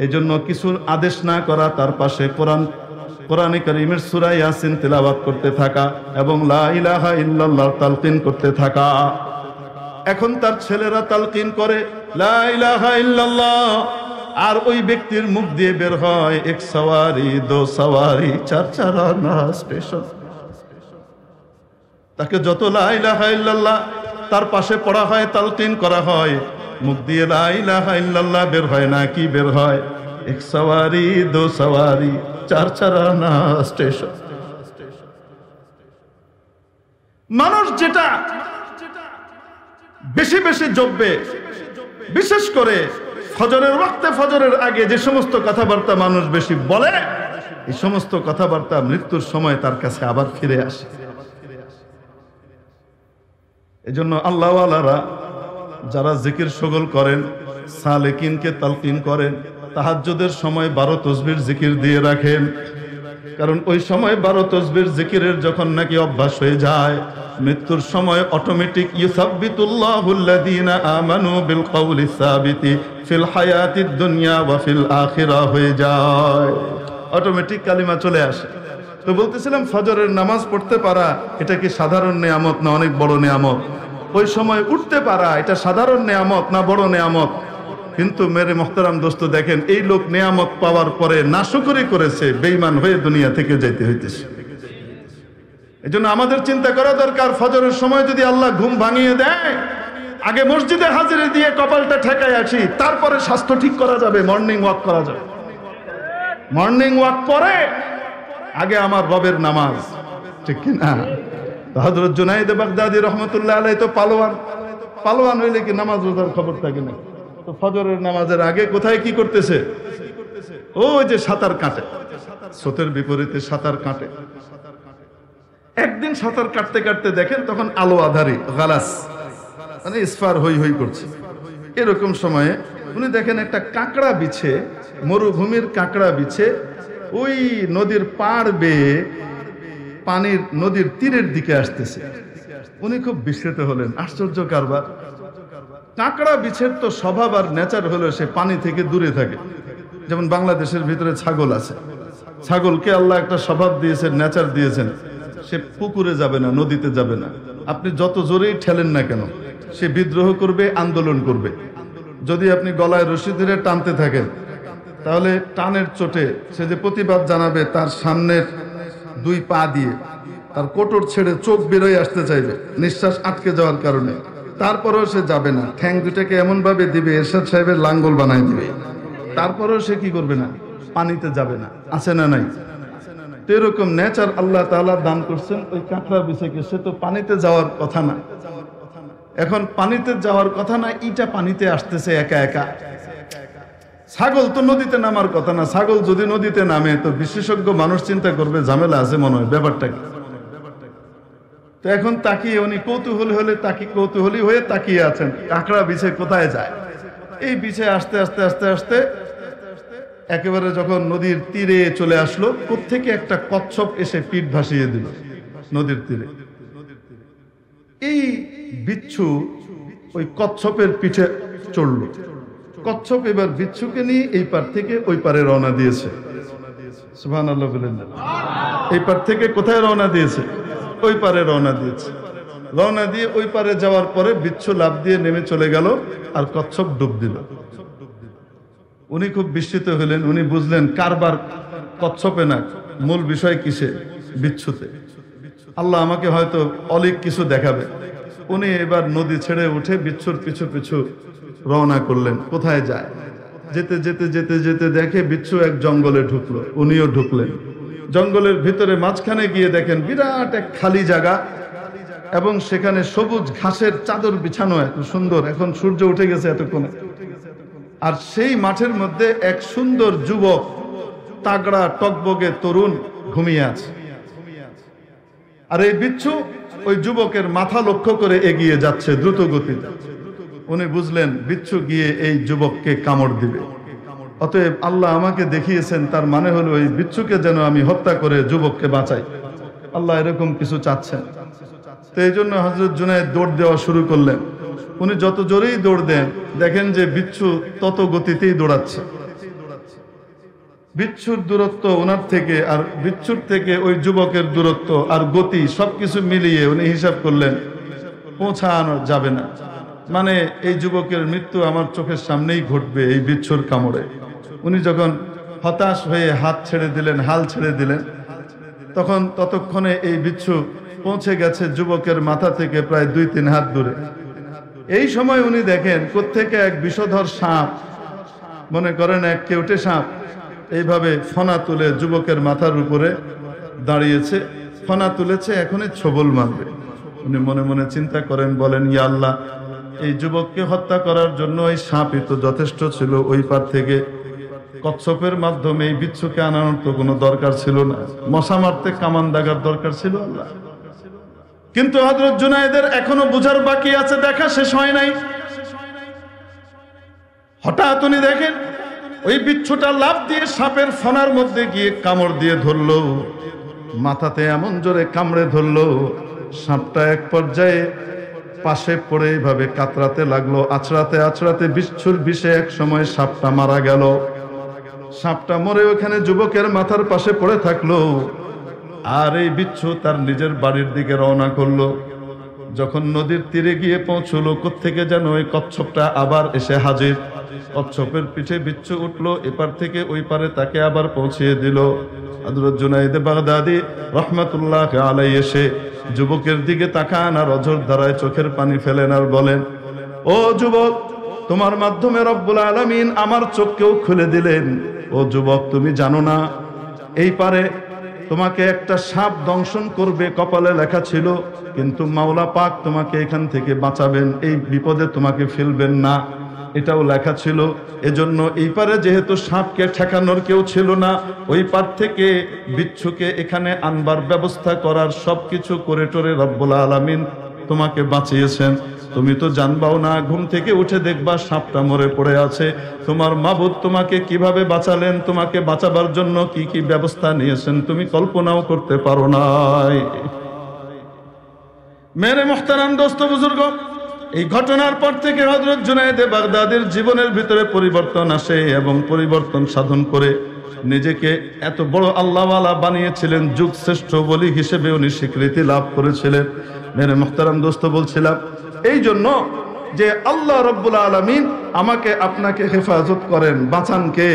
এই জন্য কিছুর আদেশ না করা, তার পাশে কোরআনে কারীমের সূরা ইয়াসিন তেলাওয়াত করতে থাকা এবং লা ইলাহা ইল্লাল্লাহ তালকিন করতে থাকা। এখন তার ছেলেরা তালকিন করে লা ইলাহা ইল্লাল্লাহ, আর ওই ব্যক্তির মুখ দিয়ে বের হয় 1 সওয়ারি 2 সওয়ারি 4 চারানা স্টেশন। তাকে যত লা ইলাহা ইল্লাল্লাহ তার পাশে পড়া হয়, তালকিন করা হয়, মুখ দিয়ে লা ইলাহা ইল্লাল্লাহ বের হয় না, কি বের হয়? 1 সওয়ারি 2 সওয়ারি 4 চারানা স্টেশন। মানুষ যেটা বেশি বেশি জপবে, বিশেষ করে ফজরের ওয়াক্তে, ফজরের আগে যে সমস্ত কথাবার্তা মানুষ বেশি বলে, এই সমস্ত কথাবার্তা মৃত্যুর সময় তার কাছে আবার ফিরে আসে। এজন্য আল্লাহওয়ালারা যারা জিকির শগল করেন, সালেকিনকে তালকিন করেন, তাহাজ্জুদের সময় 12 তসবির জিকির দিয়ে রাখেন। কারণ ওই সময় 12 তসবির জিকিরের যখন নাকি অভ্যাস হয়ে যায়, মৃত্যুর সময় অটোমেটিক ইউসাব্বিতুল্লাহুল্লাযীনা আমানু বিল কওলি সাবিতি ফিল হায়াতিদ দুনিয়া ওয়া ফিল আখিরাহ হয়ে যায়, অটোমেটিক কালিমা চলে আসে। তো বলতেছিলাম ফজরের নামাজ পড়তে পারা এটা কি সাধারণ নেয়ামত না অনেক বড় নেয়ামত? ওই সময় উঠতে পারা এটা সাধারণ নেয়ামত না বড় নেয়ামত? কিন্তু মেরে মোহতারাম দোস্ত দেখেন, এই লোক নেয়ামত পাওয়ার পরে নাশুকরি করেছে, বেঈমান হয়ে দুনিয়া থেকে যাইতে হইতেছে। এই জন্য আমাদের চিন্তা করা দরকার, ফজরের সময় যদি আল্লাহ ঘুম ভাঙিয়ে দেয়, আগে মসজিদে হাজিরে দিয়ে কপালটা ঠেকায় আসি, তারপরে স্বাস্থ্য ঠিক করা যাবে, মর্নিং ওয়াক করা যাবে। মর্নিং ওয়াক পরে আগে আমার রবের নামাজ, ঠিক কিনা? হযরত জুনায়েদ বাগদাদী রহমতুল্লাহ আলাইহি তো পালোয়ান হইলে কি নামাজ রোজার খবর থাকে না? তো ফজরের নামাজের আগে কোথায় কি করতেছে? ওই যে সাঁতার কাটে, স্রোতের বিপরীতে সাঁতার কাটে। একদিন সাঁতার কাটতে কাটতে দেখেন তখন আলো আধারি গালাস মানে ইসফার হই হই করছে। এরকম সময়ে উনি দেখেন একটা কাঁকড়া বিছে, মরুভূমির কাঁকড়া বিছে ওই নদীর পাড় বেয়ে পানির নদীর তীরের দিকে আসতেছে। উনি খুব বিস্মিত হলেন, আশ্চর্য কারবার। কাঁকড়া বিছের তো স্বভাব আর নেচার হলো সে পানি থেকে দূরে থাকে। যেমন বাংলাদেশের ভিতরে ছাগল আছে, ছাগলকে আল্লাহ একটা স্বভাব দিয়েছেন, নেচার দিয়েছেন, সে পুকুরে যাবে না, নদীতে যাবে না। আপনি যত জোরেই ঠেলেন না কেন সে বিদ্রোহ করবে, আন্দোলন করবে। যদি আপনি গলায় রশি ধরে টানতে থাকেন তাহলে টানের চোটে সে যে প্রতিবাদ জানাবে, তার সামনের 2 পা দিয়ে তার কোটর ছেড়ে চোখ বেরোয় আসতে চাইবে নিঃশ্বাস আটকে যাওয়ার কারণে, তারপরেও সে যাবে না। ঠ্যাং দুটাকে এমন ভাবে দিবে এরশাদ সাহেবের লাঙ্গল বানাই দিবে, তারপরেও সে কি করবে না, পানিতে যাবে না। আছে না নাই? তো এরকম নেচার আল্লাহ তাআলা দান করছেন ওই কাঁকড়া বিছেকে। সে তো পানিতে যাওয়ার কথা না, এখন পানিতে যাওয়ার কথা না, ইটা পানিতে আসতেছে একা একা। ছাগল তো নদীতে নামার কথা না, ছাগল যদি নদীতে নামে তো বিশেষজ্ঞ মানুষ চিন্তা করবে ঝামেলা আছে মনে হয়, ব্যাপারটা কি? তো এখন তাকিয়ে উনি কৌতূহলী হয়ে তাকিয়ে আছেন, কাঁকড়া বিছে কোথায় যায়। এই বিছে আস্তে আস্তে আস্তে আস্তে একেবারে যখন নদীর তীরে চলে আসলো, কোত্থেকে একটা কচ্ছপ এসে পিঠ ভাসিয়ে দিল নদীর তীরে। এই বিচ্ছু ওই কচ্ছপের পিঠে চড়ল। কচ্ছপ এবার বিচ্ছুকে নিয়ে এই পার থেকে ওই পারে রওনা দিয়েছে। সুবহানাল্লাহ বলেন। এই পার থেকে কোথায় রওনা দিয়েছে? ওই পারে রওনা দিয়েছে। রওনা দিয়ে ওই পারে যাওয়ার পরে বিচ্ছু লাফ দিয়ে নেমে চলে গেল, আর কচ্ছপ ডুব দিল। উনি খুব বিস্মিত হলেন, উনি বুঝলেন কারবার কচ্ছপে না, মূল বিষয় কিসে? বিচ্ছুতে। আল্লাহ আমাকে হয়তো অলিক কিছু দেখাবে। উনি এবার নদী ছেড়ে উঠে বিচ্ছুর পিছু পিছু রওনা করলেন। কোথায় যায়? যেতে যেতে যেতে যেতে দেখে বিচ্ছু এক জঙ্গলে ঢুকলো, উনিও ঢুকলেন। জঙ্গলের ভিতরে মাঝখানে গিয়ে দেখেন বিরাট এক খালি জায়গা, এবং সেখানে সবুজ ঘাসের চাদর বিছানো, এত সুন্দর। এখন সূর্য উঠে গেছে এতক্ষণে। আর সেই মাঠের মধ্যে এক সুন্দর যুবক, তাগড়া টকবগে তরুণ ঘুমিয়ে আছে। আর এই বিচ্ছু ওই যুবকের মাথা লক্ষ্য করে এগিয়ে যাচ্ছে দ্রুত গতিতে। উনি বুঝলেন বিচ্ছু গিয়ে এই যুবককে কামড় দিবে। অতএব আল্লাহ আমাকে দেখিয়েছেন, তার মানে হলো এই বিচ্ছুকে যেন আমি হত্যা করে যুবককে বাঁচাই। আল্লাহ এরকম কিছু চাচ্ছেন। তো এই জন্য হযরত জুনায়েদ দৌড় দেওয়া শুরু করলেন। উনি যত জোরেই দৌড় দেন দেখেন যে বিচ্ছু তত গতিতেই দৌড়াচ্ছে। বিচ্ছুর দূরত্ব ওনার থেকে আর বিচ্ছুর থেকে ওই যুবকের দূরত্ব আর গতি সবকিছু মিলিয়ে উনি হিসাব করলেন পৌঁছানো যাবে না, মানে এই যুবকের মৃত্যু আমার চোখের সামনেই ঘটবে এই বিচ্ছুর কামড়ে। উনি যখন হতাশ হয়ে হাত ছেড়ে দিলেন, হাল ছেড়ে দিলেন, তখন ততক্ষণে এই বিচ্ছু পৌঁছে গেছে যুবকের মাথা থেকে প্রায় 2-3 হাত দূরে। এই সময় উনি দেখেন কোত্থেকে এক বিষধর সাপ, মনে করেন এক কেউটে সাপ, এইভাবে ফনা তুলে যুবকের মাথার উপরে দাঁড়িয়েছে। ফনা তুলেছে, এখনই ছোবল মারবে। উনি মনে মনে চিন্তা করেন, বলেন ইয়া আল্লাহ, এই যুবককে হত্যা করার জন্য এই সাপই তো যথেষ্ট ছিল। ওই পার থেকে কচ্ছপের মাধ্যমে এই বিচ্ছুকে আনানোর তো কোনো দরকার ছিল না। মশা মারতে কামান দাগার দরকার ছিল আল্লাহ। কিন্তু হযরত জুনায়েদের এখনো বুঝার বাকি আছে, দেখা শেষ হয় নাই। হঠাৎ উনি দেখেন ওই বিচ্ছুটা লাফ দিয়ে সাপের ফনার মধ্যে গিয়ে কামড় দিয়ে ধরলো, মাথাতে এমন জোরে কামড়ে ধরলো, সাপটা এক পর্যায়ে পাশে পড়ে এইভাবে কাতরাতে লাগলো, আছড়াতে আছড়াতে বিচ্ছুর বিষে এক সময় সাপটা মারা গেল। সাপটা মরে ওখানে যুবকের মাথার পাশে পড়ে থাকলো। আর এই বিচ্ছু তার নিজের বাড়ির দিকে রওনা করলো। যখন নদীর তীরে গিয়ে পৌঁছলো, কোত্থেকে যেন ওই কচ্ছপটা আবার এসে হাজির। কচ্ছপের পিঠে বিচ্ছু উঠলো, এপার থেকে ওই পারে তাকে আবার পৌঁছিয়ে দিল। হযরত জুনায়েদ বাগদাদী রাহমাতুল্লাহ আলাইহি এসে যুবকের দিকে তাকান আর অঝর ধারায় চোখের পানি ফেলেন আর বলেন, ও যুবক, তোমার মাধ্যমে রব্বুল আলামিন আমার চোখকেও খুলে দিলেন। ও যুবক, তুমি জানো না এই পারে তোমাকে একটা সাপ দংশন করবে, কপালে লেখা ছিল, কিন্তু মাওলা পাক তোমাকে এখান থেকে বাঁচাবেন, এই বিপদে তোমাকে ফেলবেন না, এটাও লেখা ছিল। এজন্য এই পারে যেহেতু সাপকে ঠেকানোর কেউ ছিল না, ওই পার থেকে বিচ্ছুকে এখানে আনবার ব্যবস্থা করার সবকিছু করে টোরে রব্বুল আলামিন তোমাকে বাঁচিয়েছেন। তুমি তো জানবাও না, ঘুম থেকে উঠে দেখবা সাপটা মরে পড়ে আছে। তোমার মাবুদ তোমাকে কিভাবে বাঁচালেন, তোমাকে বাঁচাবার জন্য কি কি ব্যবস্থা নিয়েছেন, তুমি কল্পনাও করতে পারো নাই। মেরে মুহতারাম দোস্ত বুজুর্গ, এই ঘটনার পর থেকে হযরত জুনায়েদ বাগদাদীর জীবনের ভিতরে পরিবর্তন আসে এবং পরিবর্তন সাধন করে নিজেকে এত বড় আল্লাহওয়ালা বানিয়েছিলেন, যুগ শ্রেষ্ঠ বলি হিসেবে উনি স্বীকৃতি লাভ করেছিলেন। মেরে মুহতারাম দোস্ত, বলছিলাম এই জন্য যে আল্লাহ রব্বুল আলামিন আমাকে আপনাকে হেফাজত করেন, বাঁচান কে?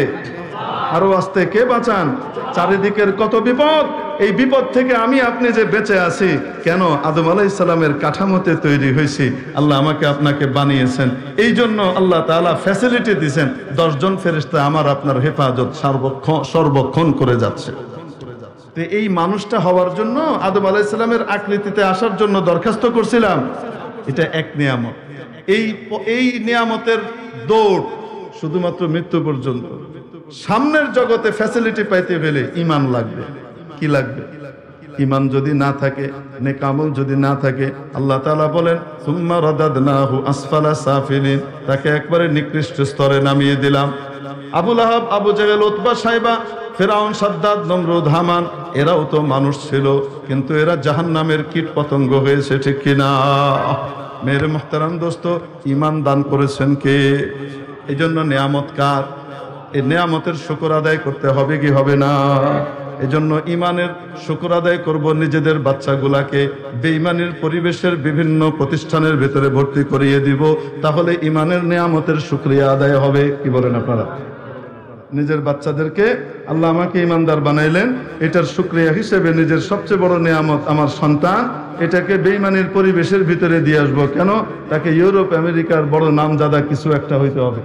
আরো আস্তে, কে বাঁচান? চারিদিকের কত বিপদ, এই বিপদ থেকে আমি আপনি যে বেঁচে আছি কেন? আদম আলাইহিস সালামের কাঠামোতে তৈরি হয়েছি, আল্লাহ আমাকে আপনাকে বানিয়েছেন। এই জন্য আল্লাহ তাআলা ফ্যাসিলিটি দিয়েছেন, 10 জন ফেরেশতা আমার আপনার হেফাজত সর্বক্ষণ করে যাচ্ছে। তো এই মানুষটা হওয়ার জন্য, আদম আলাইহিস সালামের আকৃতিতে আসার জন্য দরখাস্ত করছিলাম, এটা এক নিয়ামত। এই নিয়ামতের দৌড় শুধুমাত্র মৃত্যু পর্যন্ত। সামনের জগতে ফ্যাসিলিটি পাইতে গেলে ঈমান লাগবে। কি লাগবে? ঈমান যদি না থাকে, নেক আমল যদি না থাকে, আল্লাহ তাআলা বলেন সুম্মা রাদাদনাহু আসফালা সাফিলিন, তাকে একবারে নিকৃষ্ট স্তরে নামিয়ে দিলাম। আবু লাহাব, আবু জাহেল, উতবা, সাইবা, ফেরাউন, সাদ্দাদ, নমরুদ, হামান, এরাও তো মানুষ ছিল, কিন্তু এরা জাহান্নামের কীট পতঙ্গ হয়েছে, ঠিক কিনা? মেরে মুহতারাম দোস্ত, ঈমান দান করেছেন কে? এই জন্য নিয়ামত কার? এই নিয়ামতের শুকর আদায় করতে হবে কি হবে না? এজন্য ঈমানের শুকর আদায় করব, নিজেদের বাচ্চাগুলাকে বেঈমানের পরিবেশের বিভিন্ন প্রতিষ্ঠানের ভেতরে ভর্তি করিয়ে দিব, তাহলে ঈমানের নিয়ামতের শুকরিয়া আদায় হবে। কি বলেন আপনারা? নিজের বাচ্চাদেরকে আল্লাহ আমাকে ঈমানদার বানাইলেন, এটার শুকরিয়া হিসেবে নিজের সবচেয়ে বড় নিয়ামত আমার সন্তান, এটাকে বেঈমানের পরিবেশের ভিতরে দিয়ে আসবো। কেন? তাকে ইউরোপ আমেরিকার বড় নামজাদা কিছু একটা হইতে হবে।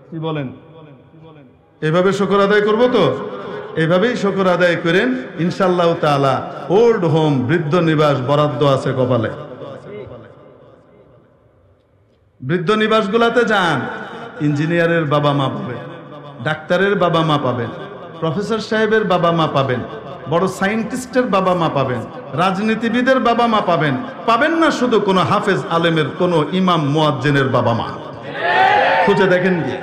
কি বলেন? এভাবে শুকর আদায় করব তো? এভাবেই শুকর আদায় করেন ইনশাআল্লাহ তাআলা। ওল্ড হোম, বৃদ্ধ নিবাস বরাদ্দ আছে কপালে। বৃদ্ধ নিবাসগুলাতে যান, ইঞ্জিনিয়ারের বাবা মা পাবেন, ডাক্তারের বাবা মা পাবেন, প্রফেসর সাহেবের বাবা মা পাবেন, বড় সায়েন্টিস্টের বাবা মা পাবেন, রাজনীতিবিদের বাবা মা পাবেন। পাবেন না শুধু কোনো হাফেজ আলেমের, কোনো ইমাম মুয়াজ্জিনের বাবা মা। খুঁজে দেখেন গিয়ে।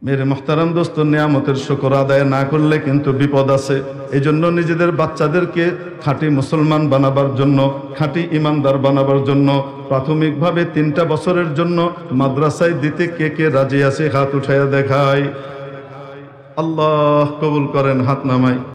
মেরে মুহতারাম দোস্ত, নিয়ামতের শুকর আদায় না করলে কিন্তু বিপদ আছে। এই জন্য নিজেদের বাচ্চাদেরকে খাঁটি মুসলমান বানাবার জন্য, খাঁটি ইমানদার বানাবার জন্য প্রাথমিকভাবে 3টা বছরের জন্য মাদ্রাসায় দিতে কে কে রাজি আছে? হাত উঠাইয়া দেখায়। আল্লাহ কবুল করেন, হাত নামাই।